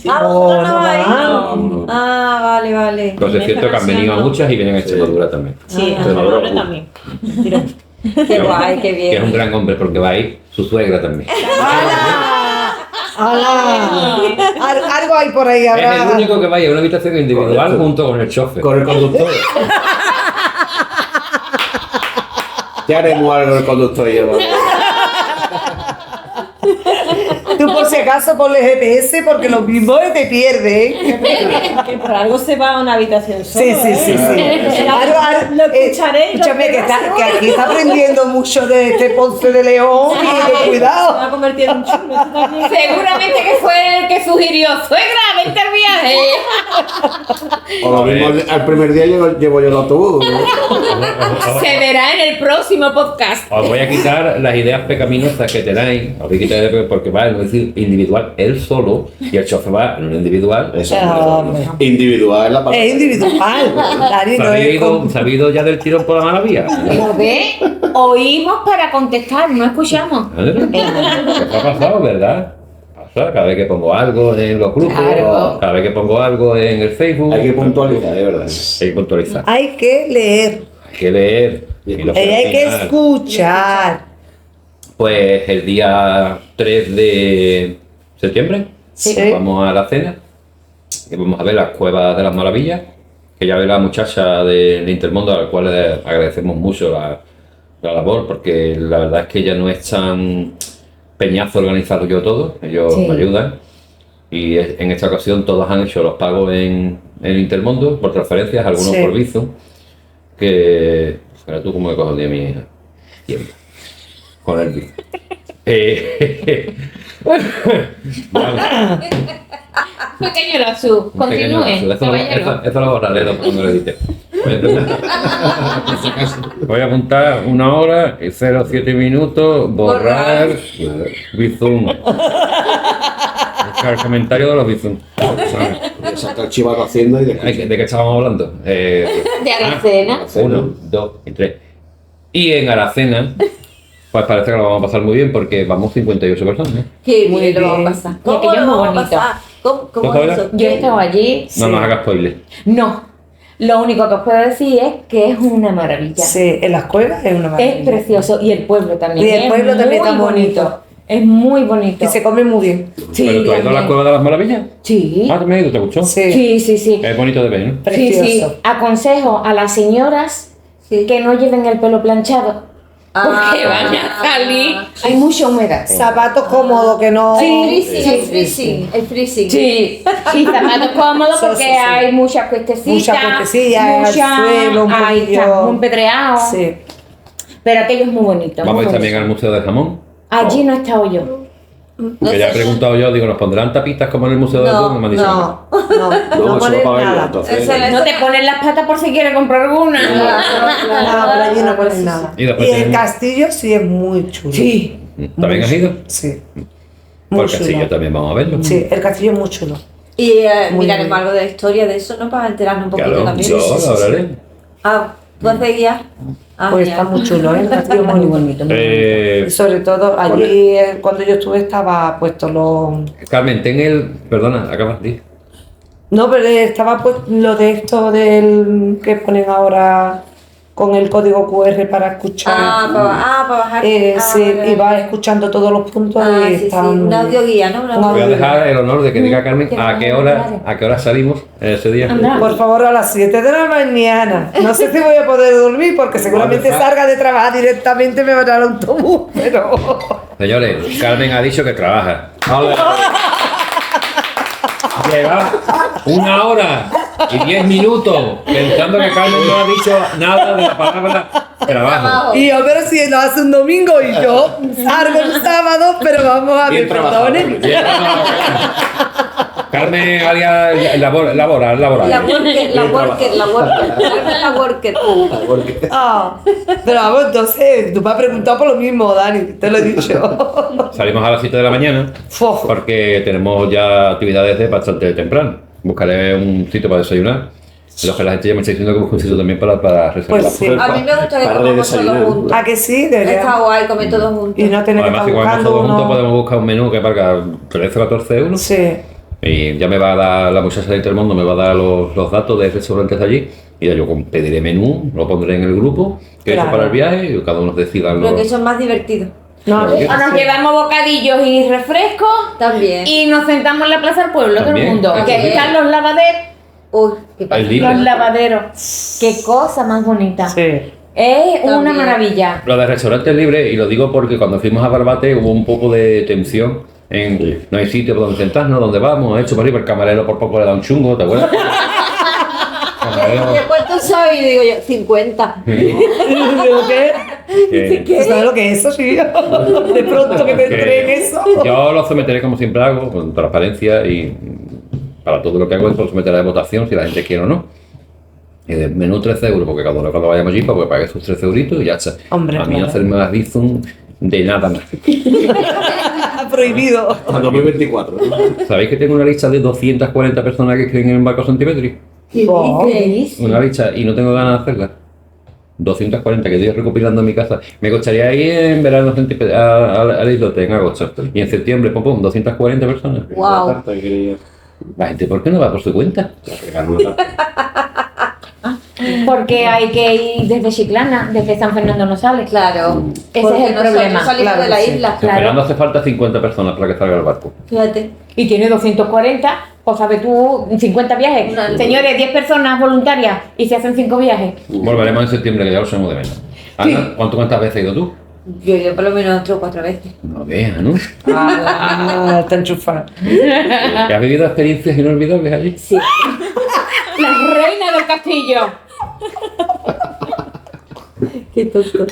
Vosotros no vais. no. Ah, vale. Pues es cierto que han venido muchas y vienen a Extremadura también. Sí, Pero a ahora- también. Qué guay, qué Que es un bien. gran hombre porque va ahí su suegra también. Algo hay por ahí, Es habrá. el único que vaya a una habitación individual Correcto. junto con el chofer. Con el conductor. Ya haremos algo el conductor y yo. Tú por si acaso ponle GPS porque lo mismo te pierde, ¿eh? Que por algo se va a una habitación solo. Sí, sí, sí, sí. Lo escucharéis, lo Escúchame, que verás. aquí está aprendiendo mucho de este Ponce de León y de Se va cuidado. a convertir en un chulo. Tú también. Seguramente que fue el que sugirió, suegra, vente al viaje. O lo mismo al primer día llevo yo el autobús. Se verá en el próximo podcast. Os voy a quitar las ideas pecaminosas que tenéis. Os voy a quitar porque vale, decir individual, él solo, y el chofer va en un individual. Eso, Hombre. individual es la palabra. Es individual. Dani, no es con- ¿Se ha ido ya del tirón por la mala vía? ¿Lo ve? Oímos para contestar, no escuchamos. ¿Qué ha pasado, verdad? Pasa, cada vez que pongo algo en los grupos, Claro. cada vez que pongo algo en el Facebook, Hay que puntualizar, de verdad. hay que puntualizar. Hay que leer. Hay que leer. Y lo Y hay que al final, escuchar. pues el día 3 de septiembre Sí. vamos a la cena y vamos a ver las Cuevas de las Maravillas, que ya ve la muchacha de Intermundo, a la cual le agradecemos mucho la labor, porque la verdad es que ella no es tan peñazo organizado yo todo, ellos Sí. me ayudan, y en esta ocasión todos han hecho los pagos en Intermundo por transferencias, algunos Sí. por Bizum, que... Pero tú cómo me coges de mi hija. Tiempo. Con el Bizum. Vale. Pequeño Lazú, Un pequeño continúe, lapso. caballero. Eso lo borraré cuando lo edite. Voy a apuntar 1 hora y 0,7 minutos, borrar Bizum. Buscar el comentario de los Bizum. Le saca el chivato haciendo y ¿De qué estábamos hablando? De Aracena. 1, 2 y 3. Y en Aracena, pues parece que lo vamos a pasar muy bien porque vamos 58 personas, ¿no? Qué Muy bien lo vamos a bien. pasar. Y aquello es lo muy vamos a bonito. pasar? ¿Cómo ¿Tú es sabes? eso? Yo he estado allí. No nos hagas spoiler. No. Lo único que os puedo decir es que es una maravilla. Sí, en las cuevas es una maravilla. Es precioso. Y el pueblo también. Y el es pueblo también muy está bonito. Es muy bonito. Y se come muy bien. Sí, ¿Pero tú has ido a la también. Cueva de las Maravillas? Sí. Ah, ¿también has ido? ¿Te gustó? Sí. Sí, sí, sí. Es bonito de ver, ¿no? Sí, Precioso. sí. Aconsejo a las señoras que no lleven el pelo planchado. Porque van a salir. Hay mucha humedad. Zapatos cómodos que no. El freezing. Sí, y zapatos cómodos Sí, porque sí, sí. hay muchas cuestecitas. Muchas cuestecillas, el suelo un ahí poquillo. está, muy pedreado. Sí. Pero aquello es muy bonito. Vamos a muy ir también bonito. al Museo del Jamón. Allí no he estado yo. Que ya he preguntado yo, digo, ¿nos pondrán tapitas como en el Museo del Jamón? Me han dicho, No, no, No, no eso ponen va para verlo, nada. entonces. No te ponen las patas por si quieres comprar alguna. No, por allí no ponen nada. Y Y después el tenemos- castillo sí es muy chulo. Sí. ¿También has ido? Sí. Por Muy el castillo chulo. también vamos a verlo. Sí, el castillo es muy chulo. Y Muy miraremos bien. algo de la historia de eso, ¿no? Para enterarnos un poquito Claro, también. yo lo hablaré. Ah, ¿tú haces guía? Ah, Pues genial. está muy chulo, ¿eh? El castillo es muy bonito. Y sobre todo allí, cuando yo estuve, estaba puesto los. Carmen, ten el... Perdona, acabas de ir. No, pero estaba puesto lo de esto del que ponen ahora con el código QR para escuchar. para bajar. Sí, vale, y vale. va escuchando todos los puntos Ah, y sí, está sí, muy una bien. audioguía, ¿no? Una Un Voy a audio. dejar el honor de que diga Carmen Que a qué hora salimos ese día. Anda. Por favor, a las 7 de la mañana. No sé si voy a poder dormir porque seguramente salga de trabajar directamente me va a dar el autobús, pero. Señores, Carmen ha dicho que trabaja. Lleva 1 hora y 10 minutos pensando que Carmen no ha dicho nada de la palabra trabajo. Y yo, pero si lo hace un domingo y yo salgo el sábado, pero vamos a ver, Bien trabajado, perdone. Bien, Carmen haría laboral. La worker. Ah, pero vamos, entonces, tú me has preguntado por lo mismo, Dani, te lo he dicho. Salimos a las 7 de la mañana Fofo. porque tenemos ya actividades de bastante temprano. Buscaré un sitio para desayunar. Lo que la gente ya me está diciendo que busque un sitio también para reservar. Pues sí. A mí me gusta que Para comamos todos desayunar. juntos. ¿A que sí? Está Debería. guay comer todos juntos. Y no tener que Además, estar si comemos buscando todos juntos, uno. podemos buscar un menú que valga 13 o 14 euros. Sí. Y ya me va a dar la muchacha de Intermundo, me va a dar los datos de restaurantes de allí. Y ya yo pediré menú, lo pondré en el grupo, que Claro. eso para el viaje, y cada uno decida Creo lo. que eso es más divertido. No, O nos llevamos bocadillos y refrescos También. y nos sentamos en la Plaza del Pueblo, todo el También. mundo. Que También. están los lavaderos. Uy, qué pasa. El día. Los lavaderos. Qué cosa más bonita. sí. Es una También. maravilla. Lo de restaurantes libres, y lo digo porque cuando fuimos a Barbate hubo un poco de tensión. No hay sitio por donde sentarnos, donde vamos, hecho por ahí, el camarero por poco le da un chungo, ¿te acuerdas? Camarero, ¿De cuántos soy? Digo yo, 50. ¿Digo qué? que- ¿Sabes lo que es eso, sí? De pronto que me entré en eso. Yo lo someteré como siempre hago, con transparencia, y para todo lo que hago es lo someteré a votación si la gente quiere o no. Y de menú 13 euros, porque cada uno cuando vayamos allí, pues pague sus 13 euritos y ya está. Hombre, a mí claro. no hacerme más bizum de nada más. Pero prohibido. Hasta 2024. ¿Sabéis que tengo una lista de 240 personas que escriben en el barco Santimetri? ¿Qué dices? Una lista y no tengo ganas de hacerla. 240 que estoy recopilando en mi casa. Me gustaría ir en verano al islote en agosto. Y en septiembre, pum, pum, 240 personas. Wow. La gente, ¿por qué no va por su cuenta? Porque hay que ir desde Chiclana, desde San Fernando no sale. Claro. Ese Porque es el nosotros problema. salimos Claro de la que sí. isla. En Fernando hace falta 50 personas para que salga el barco. Fíjate. Y tiene 240, pues sabes tú, 50 viajes. Una- Señores, 10 personas voluntarias y se hacen 5 viajes. Volveremos en septiembre, que ya lo sabemos de menos. Ana, ¿cuántas veces has ido tú? Yo he ido por lo menos 3 o 4 veces. No veas, ¿no? Ah, está enchufada. ¿Que has vivido experiencias inolvidables allí? Sí. La reina del castillo. Qué tonto.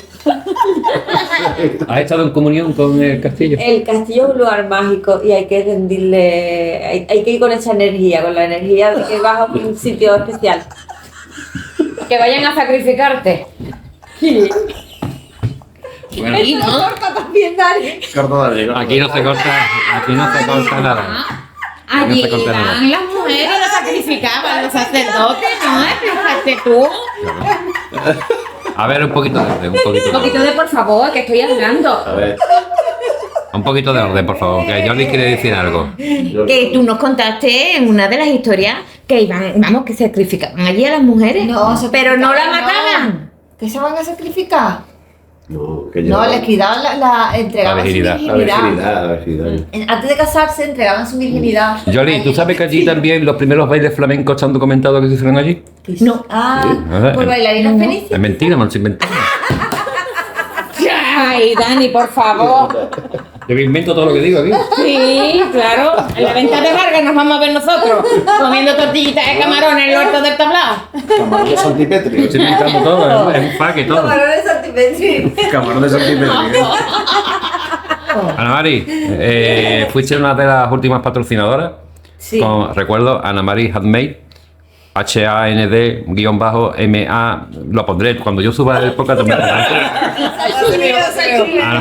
¿Has estado en comunión con el castillo? El castillo es un lugar mágico y hay que rendirle, hay que ir con esa energía, con la energía de que vas a un sitio especial. Que vayan a sacrificarte. Bueno, Y no. aquí no se corta nada. Allí No se corta nada. las mujeres lo sacrificaban, los sacerdotes, ¿no? Fíjate tú. A ver, un poquito de orden, Un poquito de por favor, que estoy hablando. A ver. Un poquito de orden, por favor, que Jordi quiere decir algo. Que tú nos contaste en una de las historias que iban, vamos, que sacrificaban allí a las mujeres. No, pero no la no. mataban. ¿Qué se van a sacrificar? No, que No, llevaba- les quitaban entregaban La su virginidad. La virginidad, la virginidad. Antes de casarse entregaban su virginidad. Jordi, ¿tú sabes que allí también los primeros bailes flamencos están documentados que se hicieron allí? No. Ah, por bailarinas felices. Es mentira, me lo estoy inventando. Ay, Dani, por favor. Yo me invento todo lo que digo aquí. Sí, claro. En la venta de Vargas nos vamos a ver nosotros comiendo tortillitas de camarones en el huerto del tablao. Camarón de Me Santipetri. estoy inventando todo, es un pack y todo. Camarones Santimetri. Camarón de Santipetri. Ana Mari, fuiste una de las últimas patrocinadoras. Sí. Recuerdo, Ana Mari Handmade. HAND_MA, lo pondré cuando yo suba el podcast también. Ana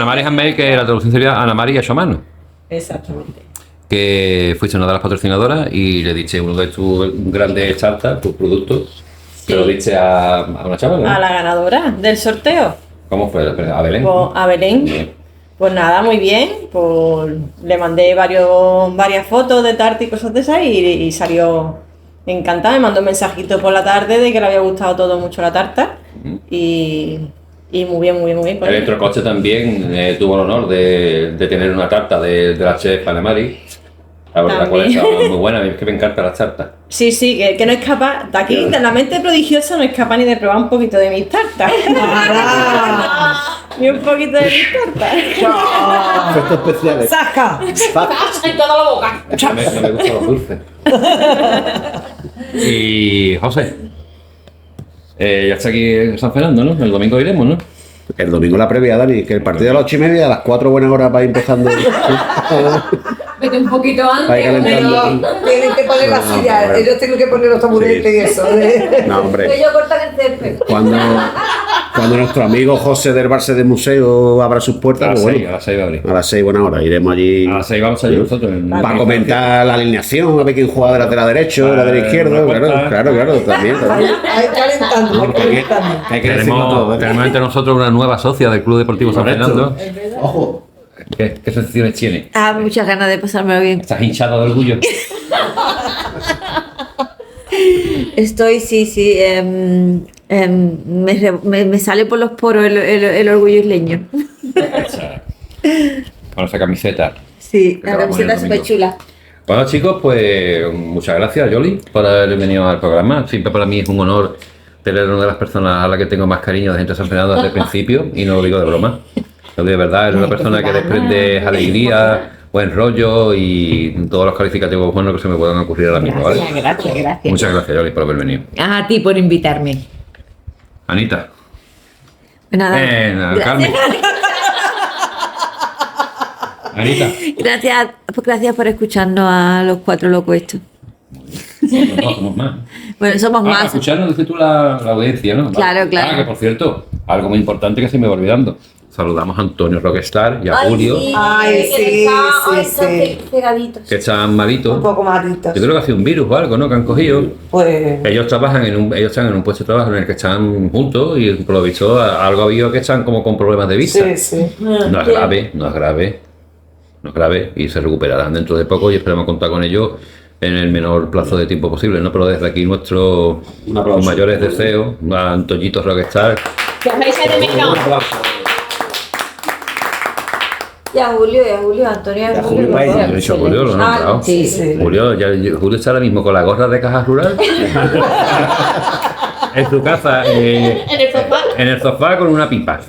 Mari Handmade, que la traducción sería Ana Mari hecho a mano. Exactamente. Que fuiste una de las patrocinadoras y le diste uno de tus grandes tartas, tus productos, se lo diste a una chavala, ¿no? A la ganadora del sorteo, ¿Cómo fue? A Belén. pues, a Belén. Bien. Pues nada, muy bien. Pues le mandé varias fotos de tarta y cosas de esas y salió encantada. Me mandó un mensajito por la tarde de que le había gustado todo mucho la tarta. Y muy bien, muy bien, muy bien. con ella. Electrocoche también tuvo el honor de tener una tarta de la chef Ana Mari. La verdad, cual También. estaba muy buena, es que me encantan las tartas. Sí, sí, que no es capaz, de aquí, de la mente prodigiosa, no es capaz ni de probar un poquito de mis tartas. Ni un poquito de mis tartas. Efectos especiales. ¡Saca! En toda la boca. No me gustan los dulces. Y José, ya está aquí en San Fernando, ¿no? El domingo iremos, ¿no? El domingo la previa, Dani, que el partido a las 8:30, a las 4 buenas horas para ir empezando. Vete un poquito Para ir antes. calentando. Tienen que poner la No, silla, hombre. ellos tienen que poner los taburetes y eso. No, hombre. Ellos cortan el césped. Cuando nuestro amigo José del Barça de Museo abra sus puertas, A las pues 6, a bueno, las 6 va a abrir. a las 6 buenas horas iremos allí A las 6 vamos a ir nosotros. para comentar la alineación, a ver quién juega de lateral derecho, de lateral izquierdo. Claro, también. Ahí calentando, Porque calentando. hay que decirlo todo, ¿eh? Tenemos entre nosotros una nueva socia del Club Deportivo San Correcto. Fernando. Ojo. ¿Qué sensaciones tiene? Ah, muchas ganas de pasármelo bien. ¿Estás hinchado de orgullo? Estoy, sí. Me sale por los poros el orgullo isleño. Con esa camiseta. Sí, Que la te vamos a poner camiseta el súper domingo. chula. Bueno, chicos, pues muchas gracias, Yoli, por haber venido al programa. Siempre para mí es un honor tener una de las personas a la que tengo más cariño de gente de San Fernando desde el principio, y no lo digo de broma. Lo digo de verdad, es una persona que desprende alegría, buen rollo y todos los calificativos buenos que se me puedan ocurrir ahora mismo, ¿vale? Gracias. Muchas gracias, Yoli, por haber venido. A ti por invitarme. Anita. Pues nada, Carmen. Anita. gracias por escucharnos a los cuatro locos estos. No, somos más. Bueno, somos Ah, más. escucharnos, dices tú la audiencia, ¿no? Claro, claro. Ah, que por cierto, algo muy importante que se me va olvidando. saludamos a Antonio Rockstar y a Ay, Julio, sí, Ay, que sí, están sí. pegaditos. que están Un malitos. poco malitos. Yo creo que ha sido un virus o algo, ¿no? Que han cogido. Pues Ellos están en un puesto de trabajo en el que están juntos y por lo visto algo ha habido que están como con problemas de vista. sí, sí. No es grave, no es grave. No es grave y se recuperarán dentro de poco y esperamos contar con ellos en el menor plazo de tiempo posible, ¿no? Pero desde aquí nuestros Un aplauso. mayores deseos a Antoñito Rockstar. Que os vais a de menos. Un aplauso. Y a Julio, Antonio y a Julio Julio. Paella. Yo he dicho Julio, lo he nombrado. Sí, sí. Julio está ahora mismo con la gorra de Caja Rural en su casa, en el sofá con una pipa.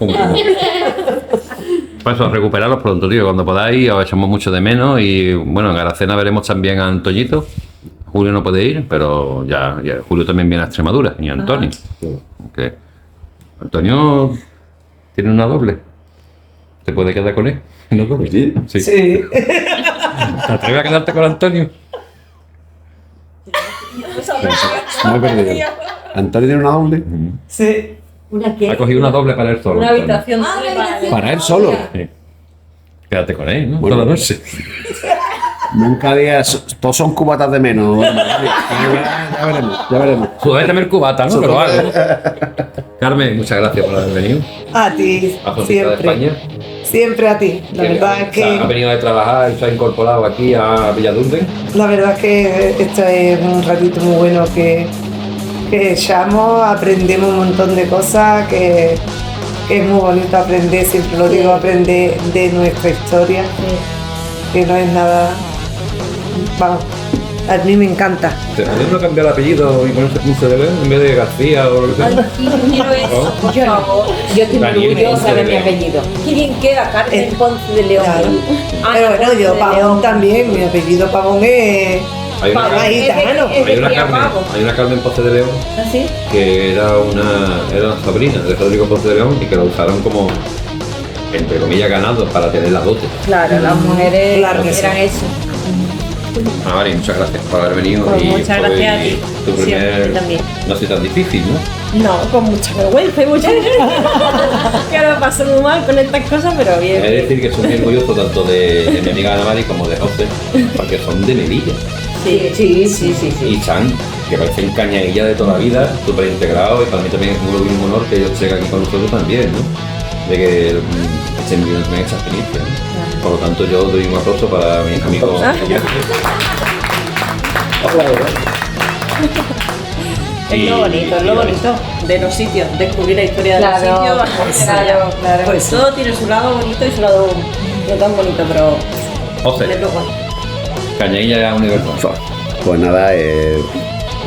Pues eso, recuperaros pronto, tío, cuando podáis, os echamos mucho de menos y bueno, en Aracena veremos también a Antoñito. Julio no puede ir, pero ya Julio también viene a Extremadura, y Antonio. Que Antonio tiene una doble. ¿Te puede quedar con él? ¿Una doble? Sí. Sí. ¿Te atreves a quedarte con Antonio? Me he perdido. ¿Antonio tiene una doble? Sí. ¿Una qué? Ha cogido una doble para él solo. Una Antonio. habitación Ah, doble una para habitación. Para él solo. Sí. Quédate con él, ¿no? Bueno. Toda la noche. Nunca digas, todos son cubatas de menos. Ya veremos, ya veremos. Puedes tener cubata, ¿no? Pero algo. Carmen, muchas gracias por haber venido. A ti, A Josita de España. siempre a ti. La verdad es O sea, ha que venido de trabajar y se ha incorporado aquí a Villadurden. esto es un ratito muy bueno que echamos, aprendemos un montón de cosas, que es muy bonito aprender, siempre lo digo, aprender de nuestra historia, que no es nada, vamos, a mí me encanta. ¿Podrías no cambiar el apellido y ponerse Ponce de León en vez de García o lo que Ay, sea? sí, quiero eso, por favor. Yo estoy muy Daniel orgullosa Ponce de de mi León. apellido. Qué bien queda Carmen Ponce de León. Claro. Ana Pero bueno, Ponce yo de Pavón León. también, mi apellido Pavón es Hay una, Pavón Carmen, gitano. Es de hay una cría Carmen, pavo. hay una Carmen Ponce de León ¿Así? que era una sobrina de Rodrigo Ponce de León y que la usaron como, entre comillas, ganado para tener la dote. Claro, las mujeres Claro que sí. eran eso. Ah, vale, muchas gracias por haber venido. Pues y muchas hoy gracias a ti. Tu primer, Siempre también. no ha sido tan difícil, ¿no? No, con mucha vergüenza y mucha que ahora paso muy mal con estas cosas, pero bien. He de decir que soy muy orgulloso tanto de mi amiga Ana Mari como de José, porque son de Melilla. Sí. Y Chan, que parecen cañadilla de toda la vida, súper integrados, y para mí también es un honor que ellos lleguen aquí con nosotros también, ¿no? De que estén viviendo también esa experiencia, ¿no? Por lo tanto, yo doy un aplauso para mis amigos. Es lo bonito, es lo bonito de los sitios, descubrir la historia de los Claro, sitios. claro. Pues Todo tiene su lado bonito y su lado no tan bonito, pero José, es lo guay. cañadilla universal. Pues nada,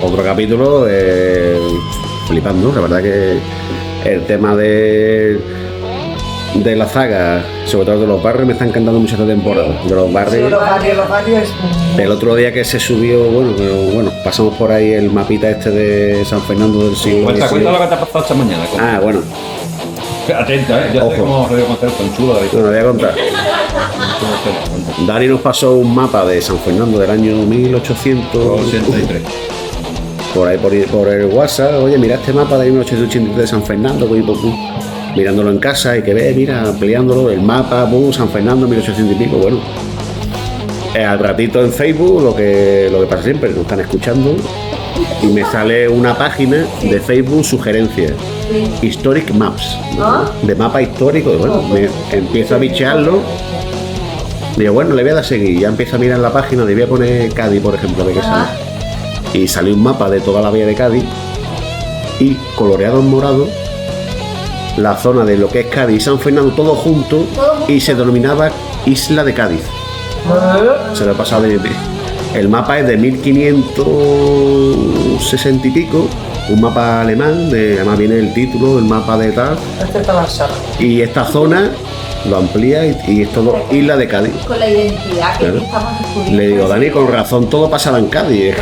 otro capítulo flipando. La verdad que el tema de la saga, sobre todo de los barrios, me está encantando mucho esta temporada. De los Sí, barrios. los barrios es El otro día que se subió, bueno, pasamos por ahí el mapita este de San Fernando del siglo Cuenta XVI. lo que te ha pasado esta mañana. Ah, bueno, Atenta, ¿eh? Yo sé Ojo. cómo Radio Concer con chulo, David. bueno, voy a contar. Dani nos pasó un mapa de San Fernando del año 1800. 83. Por ahí por el WhatsApp, oye, mira este mapa de 1883 de San Fernando, mirándolo en casa y que ve, mira, ampliándolo, el mapa, San Fernando, 1800 y pico, bueno. Al ratito en Facebook, lo que pasa siempre, nos están escuchando y me sale una página de Facebook sugerencias, Historic Maps, de mapa histórico, y bueno, me empiezo a bichearlo. Digo, bueno, le voy a dar a seguir, ya empiezo a mirar la página, le voy a poner Cádiz, por ejemplo, de que sale. Y salió un mapa de toda la vía de Cádiz y coloreado en morado la zona de lo que es Cádiz y San Fernando, todo junto, y se denominaba Isla de Cádiz. Se lo he pasado de... El mapa es de 1560 y pico, un mapa alemán, además viene el título, el mapa de tal, este está más sharp. y esta zona lo amplía y es todo Isla de Cádiz. Con la identidad que Claro. estamos descubriendo. Le digo, Dani, con razón todo pasaba en Cádiz. Es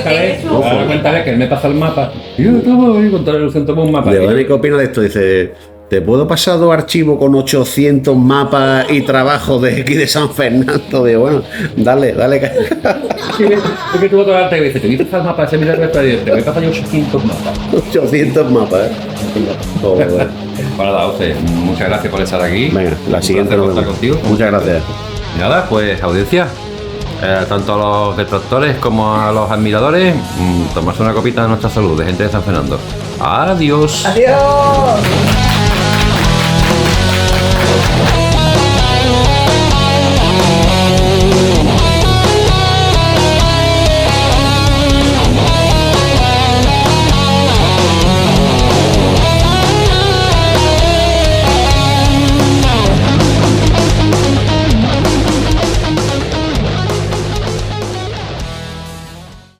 que, Cuéntale que él me pasa el mapa. Y yo estaba ahí con toda la ilusión, tomo un mapa. Digo, Dani, ¿qué opinas de esto? Dice, ¿te puedo pasar 2 archivos con 800 mapas y trabajos de aquí de San Fernando? Digo, bueno, dale. Es que tú vas a darte y dices, te voy a pasar el mapa de ese milagro, te voy a pasar yo 800 mapas. 800 mapas, ¿eh? Joder. Para nada, José, muchas gracias por estar aquí. Venga, la siguiente nos nos vemos. contigo. Muchas gracias. Y nada, pues audiencia, tanto a los detractores como a los admiradores, tomarse una copita de nuestra salud, de gente de San Fernando. Adiós. Adiós.